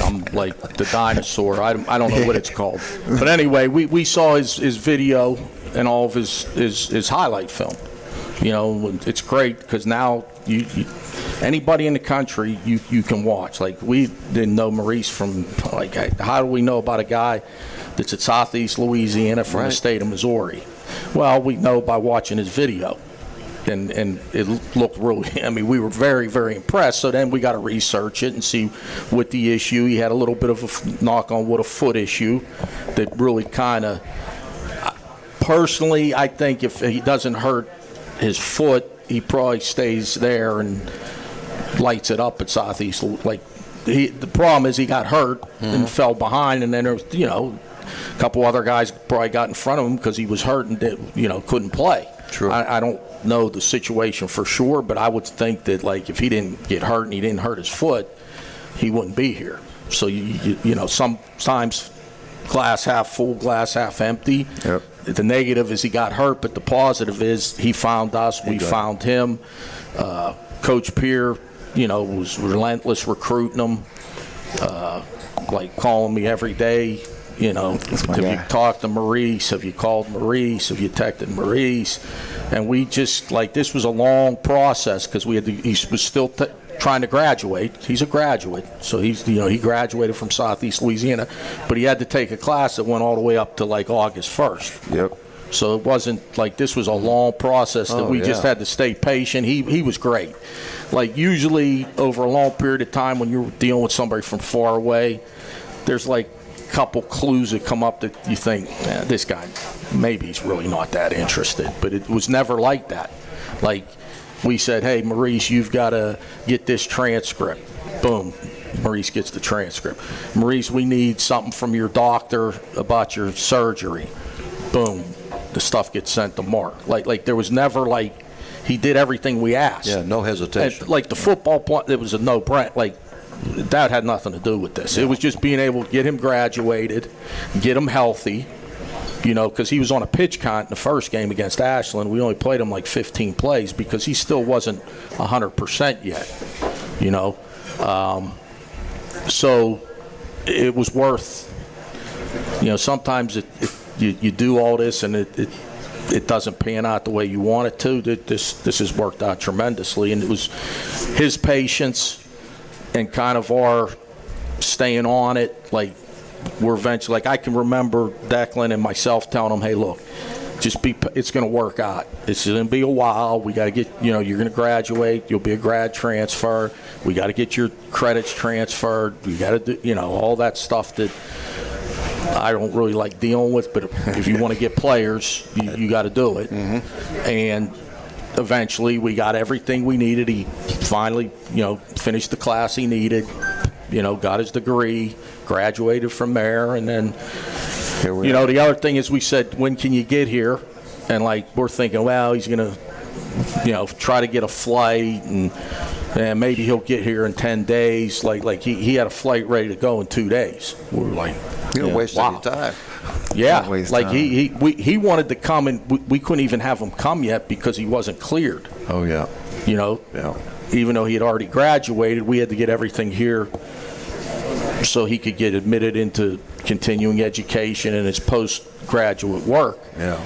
I'm like the dinosaur. I don't know what it's called. But anyway, we saw his video and all of his highlight film. It's great because now anybody in the country you can watch. Like, we didn't know Maurice from, how do we know about a guy that's at Southeast Louisiana from the state of Missouri? Well, we know by watching his video. And it looked really, we were very, very impressed. So then we got to research it and see what the issue. He had a little bit of a knock on wood, a foot issue that really kind of, personally, I think if he doesn't hurt his foot, he probably stays there and lights it up at Southeast. The problem is he got hurt and fell behind, and then there was, a couple other guys probably got in front of him because he was hurt and couldn't play. True. I don't know the situation for sure, but I would think that if he didn't get hurt and he didn't hurt his foot, he wouldn't be here. So sometimes glass half full, glass half empty. Yep. The negative is he got hurt, but the positive is he found us, we found him. Coach Peer, was relentless recruiting him, calling me every day. Have you talked to Maurice? Have you called Maurice? Have you texted Maurice? And we just, this was a long process because he was still trying to graduate. He's a graduate, so he graduated from Southeast Louisiana, but he had to take a class that went all the way up to August 1st. Yep. So it wasn't this was a long process that we just had to stay patient. He was great. Usually over a long period of time when you're dealing with somebody from far away, there's couple clues that come up that you think, this guy, maybe he's really not that interested. But it was never like that. We said, hey, Maurice, you've got to get this transcript. Boom. Maurice gets the transcript. Maurice, we need something from your doctor about your surgery. Boom. The stuff gets sent to Mark. There was never he did everything we asked. Yeah, no hesitation. The football point, it was a no-brainer. That had nothing to do with this. It was just being able to get him graduated, get him healthy, because he was on a pitch count in the first game against Ashland. We only played him 15 plays because he still wasn't 100% yet, So it was worth, sometimes you do all this and it doesn't pan out the way you want it to. This has worked out tremendously, and it was his patience and kind of our staying on it. We're eventually, I can remember Declan and myself telling him, hey, look, it's going to work out. It's going to be a while. We got to get, you're going to graduate. You'll be a grad transfer. We got to get your credits transferred. We got to do, all that stuff that I don't really like dealing with, but if you want to get players, you got to do it. Mm-hmm. And eventually we got everything we needed. He finally, finished the class he needed, got his degree, graduated from there. And then, the other thing is we said, when can you get here? and like we're thinking, well, he's gonna, try to get a flight, and maybe he'll get here in 10 days. Like he had a flight ready to go in 2 days. We were like, you don't waste any time. Yeah, like he wanted to come, and we couldn't even have him come yet because he wasn't cleared. Oh yeah. Yeah. Even though he had already graduated, we had to get everything here so he could get admitted into continuing education and his postgraduate work. Yeah.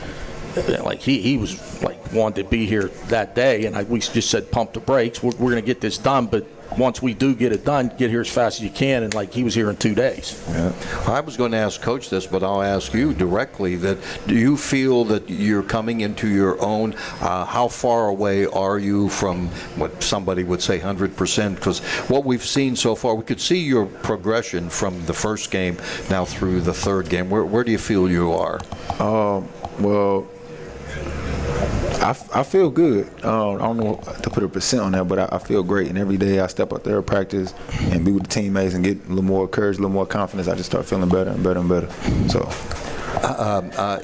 Like he was like wanted to be here that day, and we just said pump the brakes. We're going to get this done, but once we do get it done, get here as fast as you can. And like he was here in 2 days. Yeah. I was going to ask Coach this, but I'll ask you directly. Do you feel that you're coming into your own? How far away are you from what somebody would say 100%? Because what we've seen so far, we could see your progression from the first game now through the third game. Where do you feel you are? Well, I feel good. I don't know to put a percent on that, but I feel great. And every day I step out there, practice, and be with the teammates and get a little more courage, a little more confidence. I just start feeling better and better and better. So.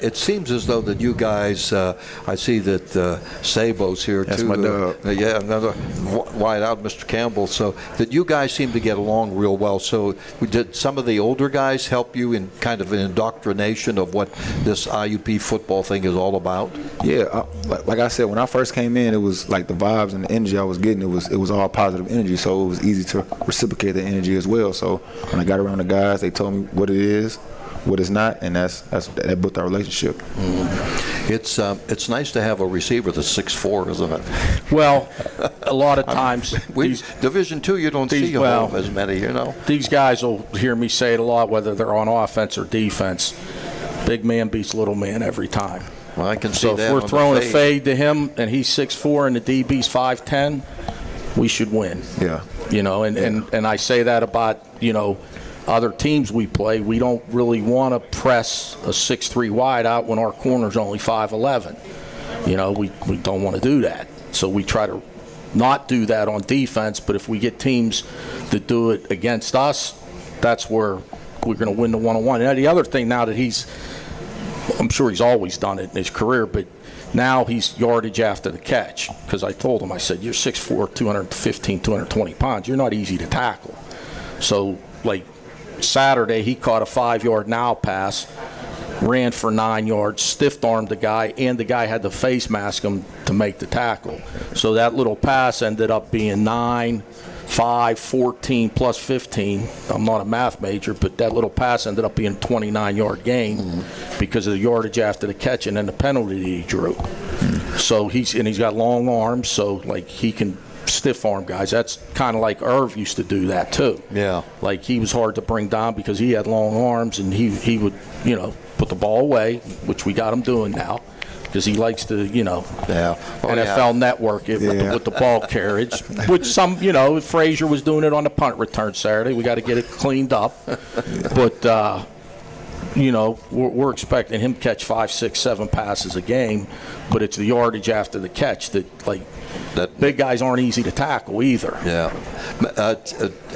It seems as though that you guys, I see that Sabo's here That's too. my dog. Yeah, another wide out, Mr. Campbell. So that you guys seem to get along real well. So did some of the older guys help you in kind of an indoctrination of what this IUP football thing is all about? Yeah, like I said, when I first came in, it was like the vibes and the energy I was getting. It was all positive energy, so it was easy to reciprocate the energy as well. So when I got around the guys, they told me what it is, what it's not, and that built our relationship. It's nice to have a receiver that's 6'4", isn't it? Well, a lot of times Division II, you don't see as many. These guys will hear me say it a lot, whether they're on offense or defense. Big man beats little man every time. Well, I can see so that. So if we're throwing a fade to him and he's 6'4" and the DB's 5'10", we should win. Yeah. And I say that about other teams we play. We don't really want to press a 6'3" wide out when our corner's only 5'11". We don't want to do that. So we try to not do that on defense, but if we get teams that do it against us, that's where we're going to win the one-on-one. And the other thing now that I'm sure he's always done it in his career, but now he's yardage after the catch. Because I told him, I said, you're 6'4", 215, 220 pounds. You're not easy to tackle. So, like, Saturday, he caught a 5-yard now pass, ran for 9 yards, stiff-armed the guy, and the guy had to face mask him to make the tackle. So that little pass ended up being 9, 5, 14, plus 15. I'm not a math major, but that little pass ended up being a 29-yard gain because of the yardage after the catch and then the penalty that he drew. So he's got long arms, so like he can stiff arm guys. That's kind of like Irv used to do that too. Yeah. Like he was hard to bring down because he had long arms, and he would put the ball away, which we got him doing now because he likes to NFL Network it with the ball carriage, which Frazier was doing it on the punt return Saturday. We got to get it cleaned up, but we're expecting him to catch 5, 6, 7 passes a game, but it's the yardage after the catch that big guys aren't easy to tackle either. Yeah.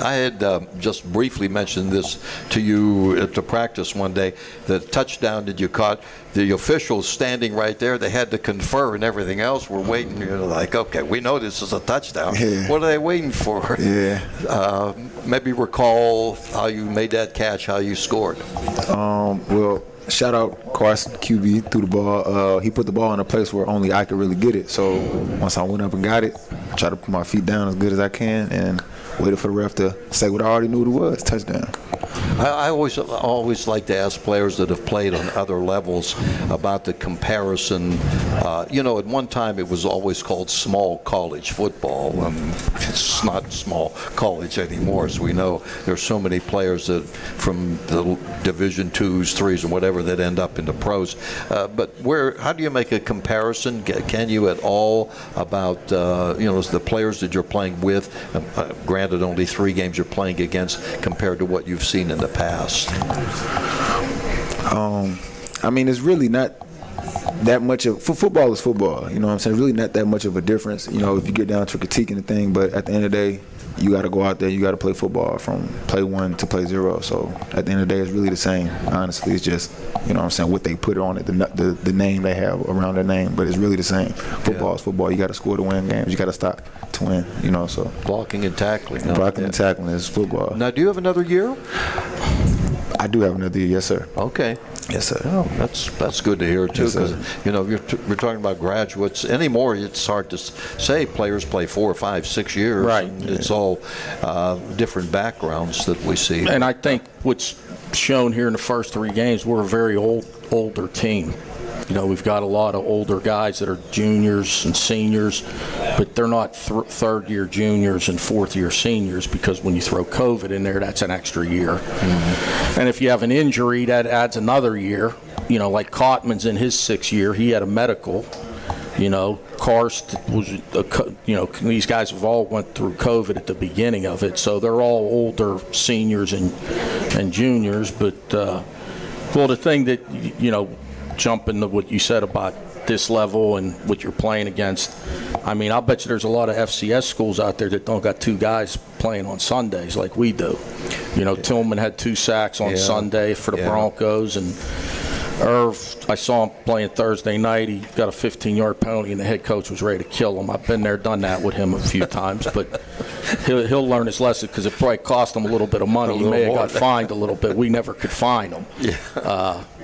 I had just briefly mentioned this to you at the practice one day. The touchdown that you caught, the officials standing right there, they had to confer and everything else. We're waiting, like, okay, we know this is a touchdown. Yeah. What are they waiting for? Yeah. Maybe recall how you made that catch, how you scored. Well, shout out Carson, QB, threw the ball. He put the ball in a place where only I could really get it. So once I went up and got it, I tried to put my feet down as good as I can and waited for the ref to say what I already knew it was, touchdown. I always like to ask players that have played on other levels about the comparison. At one time it was always called small college football. It's not small college anymore, as we know. There's so many players that from the Division 2s, 3s, and whatever that end up in the pros. But how do you make a comparison? Can you at all about the players that you're playing with? Granted, only 3 games you're playing against compared to what you've seen in the past. It's really not that much of football is football. You know what I'm saying? Really not that much of a difference. If you get down to critiquing the thing, but at the end of the day, you got to go out there, you got to play football from play 1 to play 0. So at the end of the day, it's really the same. Honestly, it's just, you know what I'm saying, what they put on it, the name they have around their name, but it's really the same. Football is football. You got to score to win games. You got to stop to win, you know, so. Blocking and tackling. Blocking and tackling is football. Now, do you have another year? I do have another year, yes, sir. Okay. Yes, sir. Oh, that's good to hear, too, because, you know, we're talking about graduates. Anymore, it's hard to say. Players play 4, 5, 6 years. Right. And it's all different backgrounds that we see. And I think what's shown here in the first 3 games, we're a very older team. You know, we've got a lot of older guys that are juniors and seniors, but they're not third-year juniors and fourth-year seniors, because when you throw COVID in there, that's an extra year. Mm-hmm. And if you have an injury, that adds another year. You know, like Cotman's in his 6th year, he had a medical. You know, Karst was, you know, these guys have all went through COVID at the beginning of it, so they're all older seniors and juniors. But, well, the thing that, you know, jump into what you said about this level and what you're playing against, I mean, I'll bet you there's a lot of FCS schools out there that don't got 2 guys playing on Sundays like we do. You know, Tillman had 2 sacks on Sunday for the Broncos, and Irv, I saw him playing Thursday night. He got a 15-yard penalty, and the head coach was ready to kill him. I've been there, done that with him a few times, but he'll learn his lesson, because it probably cost him a little bit of money. He may have got fined a little bit. We never could fine him.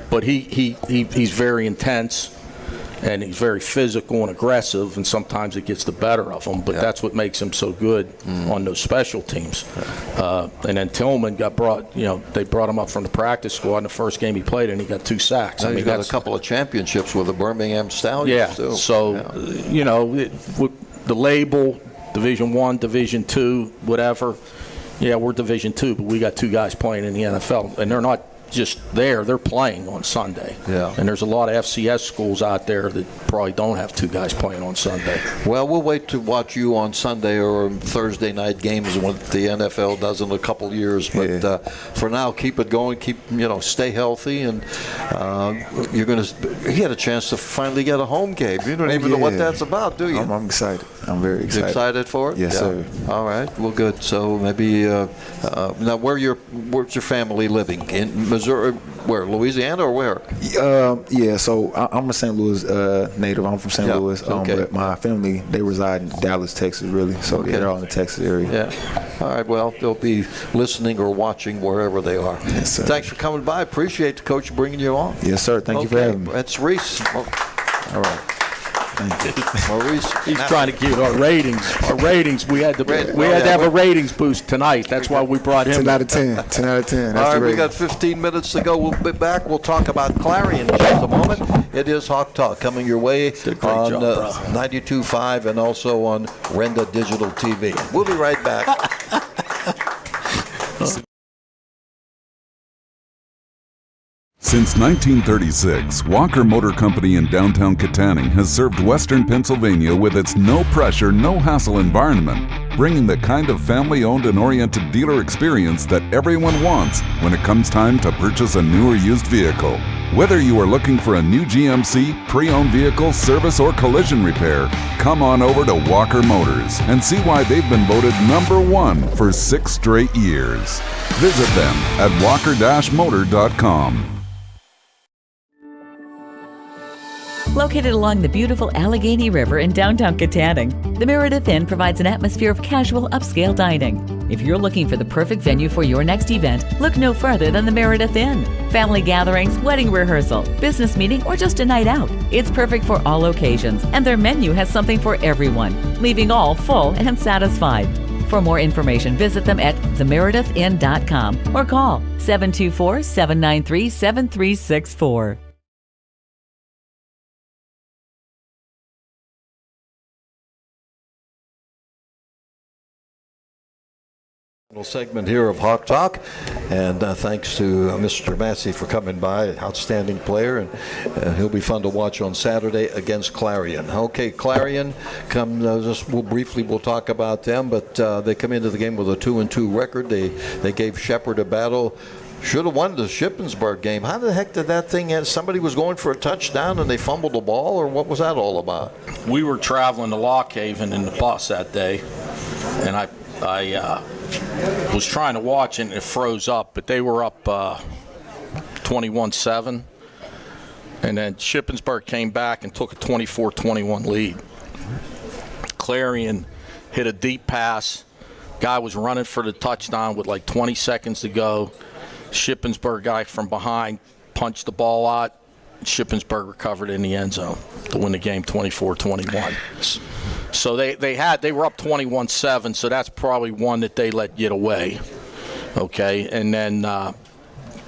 But he's very intense, and he's very physical and aggressive, and sometimes it gets the better of him. But that's what makes him so good on those special teams. And then Tillman got brought, you know, they brought him up from the practice squad in the first game he played, and he got 2 sacks. Now, he's got a couple of championships with the Birmingham Stallions, too. So, you know, with the label, Division I, Division II, whatever, we're Division II, but we got 2 guys playing in the NFL, and they're not just there, they're playing on Sunday. And there's a lot of FCS schools out there that probably don't have 2 guys playing on Sunday. Well, we'll wait to watch you on Sunday or Thursday night games when the NFL does in a couple years. But for now, keep it going. Stay healthy, and you had a chance to finally get a home game. You don't even know what that's about, do you? I'm excited. I'm very excited. You excited for it? Yes, sir. All right. Well, good. So maybe now, where's your family living in Missouri? Where, Louisiana, or where? So I'm a St. Louis native. I'm from St. Louis. But my family, they reside in Dallas, Texas, really. So they're all in the Texas area. Yeah. All right. Well, they'll be listening or watching wherever they are. Yes, sir. Thanks for coming by. Appreciate the coach bringing you on. Yes, sir. Thank you for having me. That's Reese. All right. Maurice, he's trying to get our ratings. We had to have a ratings boost tonight. That's why we brought him. 10 out of 10. 10 out of 10. That's all right, we got 15 minutes to go. We'll be back. We'll talk about Clarion in just a moment. It is Hawk Talk coming your way on 92.5 and also on Renda Digital TV. We'll be right back. Since 1936, Walker Motor Company in downtown Katanning has served Western Pennsylvania with its no-pressure, no-hassle environment, bringing the kind of family-owned and oriented dealer experience that everyone wants when it comes time to purchase a new or used vehicle. Whether you are looking for a new GMC, pre-owned vehicle, service, or collision repair, come on over to Walker Motors and see why they've been voted #1 for 6 straight years. Visit them at walker-motor.com. Located along the beautiful Allegheny River in downtown Katanning, the Meredith Inn provides an atmosphere of casual upscale dining. If you're looking for the perfect venue for your next event, look no further than the Meredith Inn. Family gatherings, wedding rehearsal, business meeting, or just a night out. It's perfect for all occasions, and their menu has something for everyone, leaving all full and satisfied. For more information, visit them at themeredithinn.com or call 724-793-7364. Segment here of Hawk Talk, and thanks to Mr. Massie for coming by, outstanding player, and he'll be fun to watch on Saturday against Clarion. Okay, Clarion we'll talk about them, but they come into the game with a 2-2 record. They gave Shepherd a battle. Should have won the Shippensburg game. How the heck did that thing end? Somebody was going for a touchdown and they fumbled the ball, or what was that all about? We were traveling to Lock Haven in the bus that day, and I I was trying to watch and it froze up, but they were up 21-7. And then Shippensburg came back and took a 24-21 lead. Clarion hit a deep pass. Guy was running for the touchdown with like 20 seconds to go. Shippensburg guy from behind punched the ball out. Shippensburg recovered in the end zone to win the game 24-21. So they were up 21-7, so that's probably one that they let get away. Okay, and then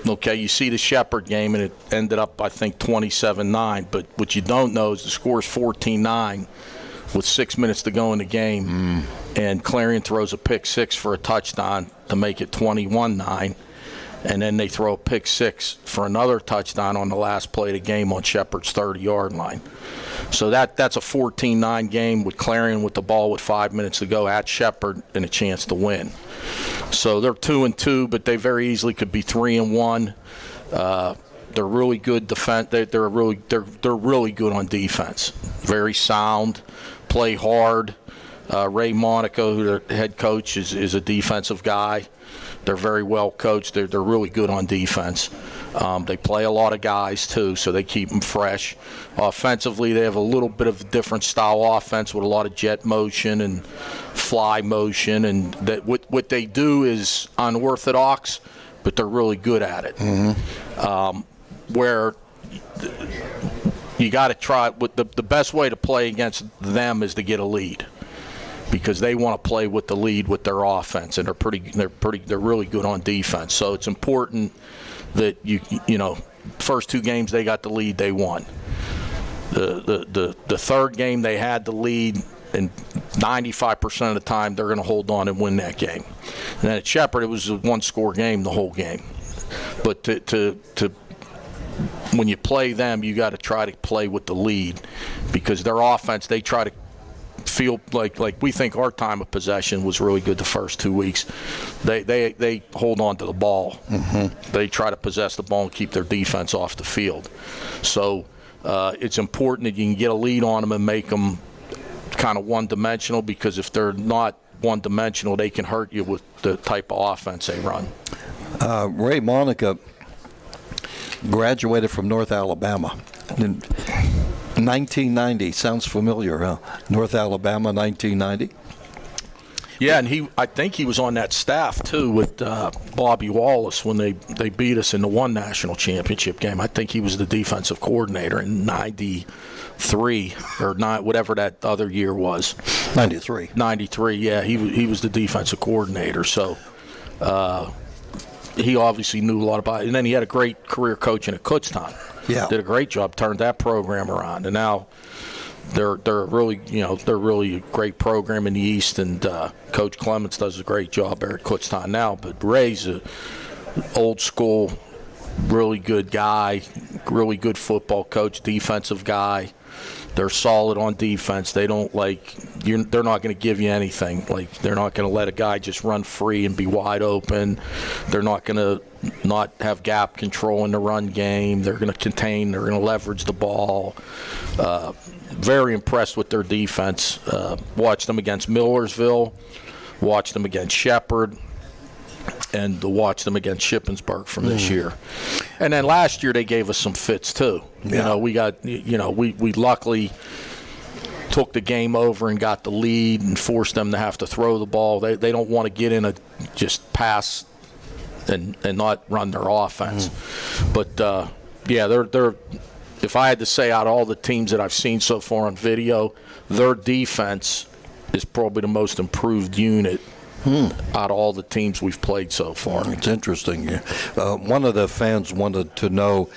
you see the Shepherd game, and it ended up, I think, 27-9. But what you don't know is the score is 14-9 with 6 minutes to go in the game, and Clarion throws a pick six for a touchdown to make it 21-9. And then they throw a pick six for another touchdown on the last play of the game on Shepherd's 30-yard line. So that's a 14-9 game with Clarion with the ball with 5 minutes to go at Shepherd and a chance to win. So they're 2-2, but they very easily could be 3-1. They're really good defense. They're really good on defense. Very sound, play hard. Ray Monaco, who their head coach, is a defensive guy. They're very well coached. They're really good on defense. They play a lot of guys, too, so they keep them fresh. Offensively, they have a little bit of a different style offense with a lot of jet motion and fly motion. And what they do is unorthodox, but they're really good at it. Where you got to try – the best way to play against them is to get a lead, because they want to play with the lead with their offense, and they're really good on defense. So it's important that you first two games they got the lead, they won. The third game they had the lead, and 95% of the time they're going to hold on and win that game. And then at Shepherd it was a one-score game the whole game. But to when you play them, you got to try to play with the lead, because their offense, they try to feel like we think our time of possession was really good the first 2 weeks. They hold on to the ball. They try to possess the ball and keep their defense off the field. So it's important that you can get a lead on them and make them kind of one-dimensional, because if they're not one-dimensional, they can hurt you with the type of offense they run. Ray Monica graduated from North Alabama in 1990. Sounds familiar, huh? North Alabama, 1990. Yeah, and I think he was on that staff too with Bobby Wallace when they beat us in the one national championship game. I think he was the defensive coordinator in '93 or whatever that other year was. 93. 93. Yeah, he was the defensive coordinator. So he obviously knew a lot about it. And then he had a great career coaching at Kutztown. Yeah, did a great job, turned that program around, and now they're really a great program in the East, and Coach Clements does a great job there at Kutztown now. But Ray's a old school, really good guy, really good football coach, defensive guy. They're solid on defense. They don't they're not going to give you anything. They're not going to let a guy just run free and be wide open. They're not going to not have gap control in the run game. They're going to contain. They're going to leverage the ball. Very impressed with their defense. Watched them against Millersville. Watched them against Shepherd. And to watch them against Shippensburg from this year. And then last year they gave us some fits too. Yeah. We luckily took the game over and got the lead and forced them to have to throw the ball. They don't want to get in a just pass and not run their offense. But they're if I had to say out of all the teams that I've seen so far on video, their defense is probably the most improved unit out of all the teams we've played so far. It's interesting. One of the fans wanted to know,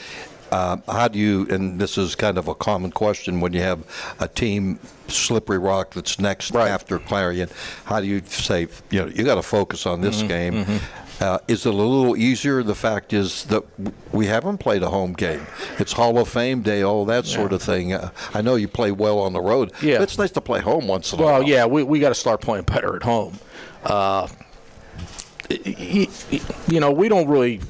how do you, and this is kind of a common question when you have a team, Slippery Rock, that's next after Clarion, how do you say, you got to focus on this game? Is it a little easier? The fact is that we haven't played a home game. It's Hall of Fame Day, all that sort of thing. I know you play well on the road, but it's nice to play home once in a while. Well, yeah, we got to start playing better at home. We don't really.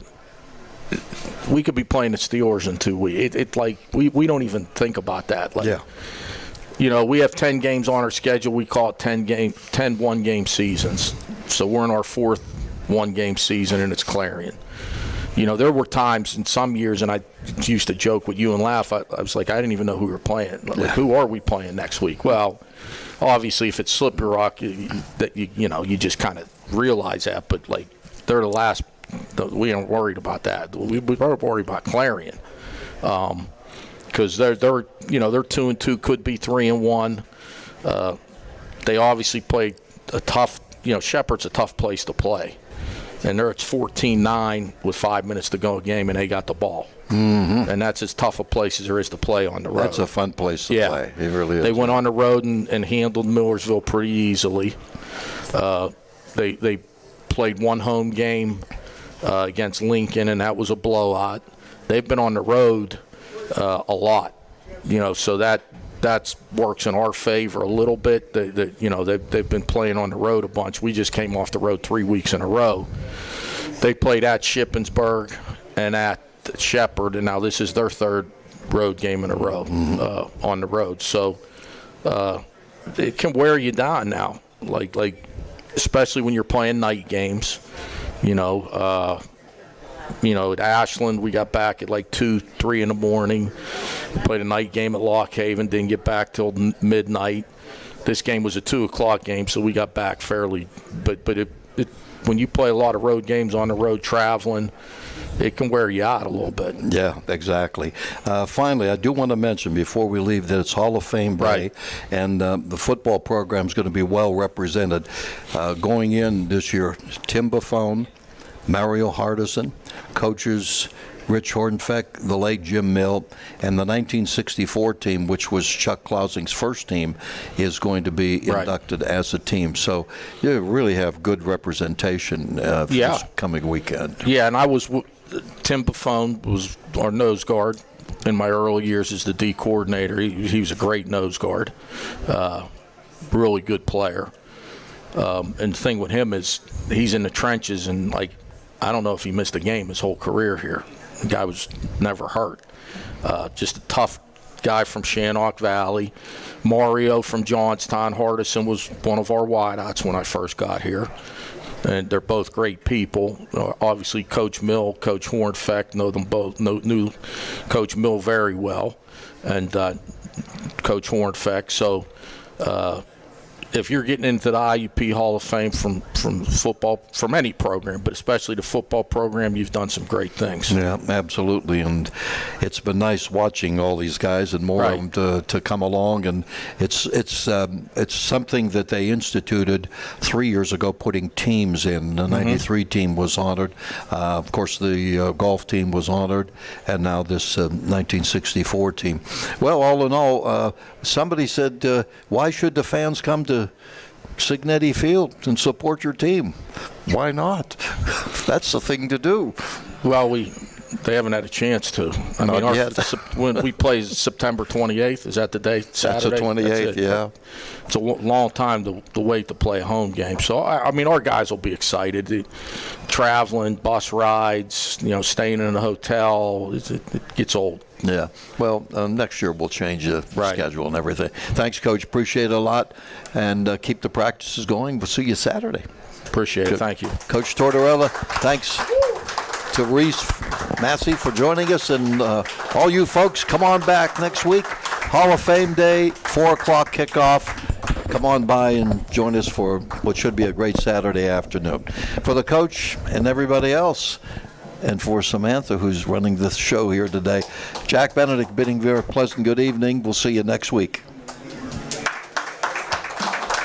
We could be playing the Steelers in 2 weeks. We don't even think about that. We have 10 games on our schedule. We call it 10 one-game seasons. So we're in our fourth one-game season, and it's Clarion. You know, there were times in some years, and I used to joke with you and laugh, I was like, I didn't even know who we were playing. Like, who are we playing next week? Well, obviously, if it's Slippery Rock, you just kind of realize that. But, like, they're the last. We aren't worried about that. We're worried about Clarion because they're 2-2, could be 3-1. They obviously play a tough. Shepherd's a tough place to play. And it's 14-9 with 5 minutes to go a game, and they got the ball. Mm-hmm. And that's as tough a place as there is to play on the road. That's a fun place to play. It really is. They went on the road and handled Millersville pretty easily. They played one home game against Lincoln, and that was a blowout. They've been on the road a lot, so that works in our favor a little bit. They've been playing on the road a bunch. We just came off the road 3 weeks in a row. They played at Shippensburg and at Shepherd, and now this is their third road game in a row on the road. So it can wear you down now, like especially when you're playing night games. At Ashland, we got back at like 2, 3 in the morning. We played a night game at Lock Haven, didn't get back till midnight. This game was a 2 o'clock game, so we got back fairly. But when you play a lot of road games on the road traveling, it can wear you out a little bit. Yeah, exactly. Finally, I do want to mention before we leave that it's Hall of Fame Day, right. And the football program is going to be well represented. Going in this year, Tim Buffone, Mario Hardison, coaches Rich Hornfeck, the late Jim Mill, and the 1964 team, which was Chuck Clausing's first team, is going to be inducted as a team. So you really have good representation for this coming weekend. Yeah, and Tim Buffone was our nose guard in my early years as the D coordinator. He was a great nose guard, really good player. And the thing with him is he's in the trenches, and I don't know if he missed a game his whole career here. The guy was never hurt. Just a tough guy from Shannock Valley. Mario from Johnstown. Hardison was one of our wideouts when I first got here. And they're both great people. Obviously, Coach Mill, Coach Hornfeck, know them both. Knew Coach Mill very well, and Coach Hornfeck. So if you're getting into the IUP Hall of Fame from football, from any program, but especially the football program, you've done some great things. Yeah, absolutely. And it's been nice watching all these guys and more of them to come along. And it's something that they instituted 3 years ago, putting teams in. The 93 team was honored. Of course, the golf team was honored. And now this 1964 team. Well, all in all, somebody said, why should the fans come to Signetti Field and support your team? Why not? That's the thing to do. Well, they haven't had a chance to. When we play September 28th, is that the day? Saturday? That's the 28th, yeah. It's a long time to wait to play a home game. So, our guys will be excited. Traveling, bus rides, staying in a hotel, it gets old. Yeah. Well, next year we'll change the schedule and everything. Thanks, Coach. Appreciate it a lot. And keep the practices going. We'll see you Saturday. Appreciate it. Thank you. Coach Tortorella, thanks to Maurice Massie for joining us. And all you folks, come on back next week. Hall of Fame Day, 4 o'clock kickoff. Come on by and join us for what should be a great Saturday afternoon. For the coach and everybody else, and for Samantha, who's running this show here today, Jack Benedict bidding very pleasant good evening. We'll see you next week.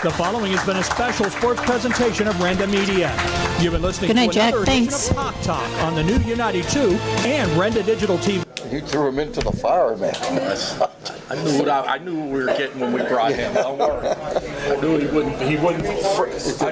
The following has been a special sports presentation of Renda Media. You've been listening Good night, to another Jack. Thanks. edition of Hawk Talk on the new United 2 and Renda Digital TV. You threw him into the fire, man. I knew what we were getting when we brought him. Don't worry. I knew he wouldn't. I know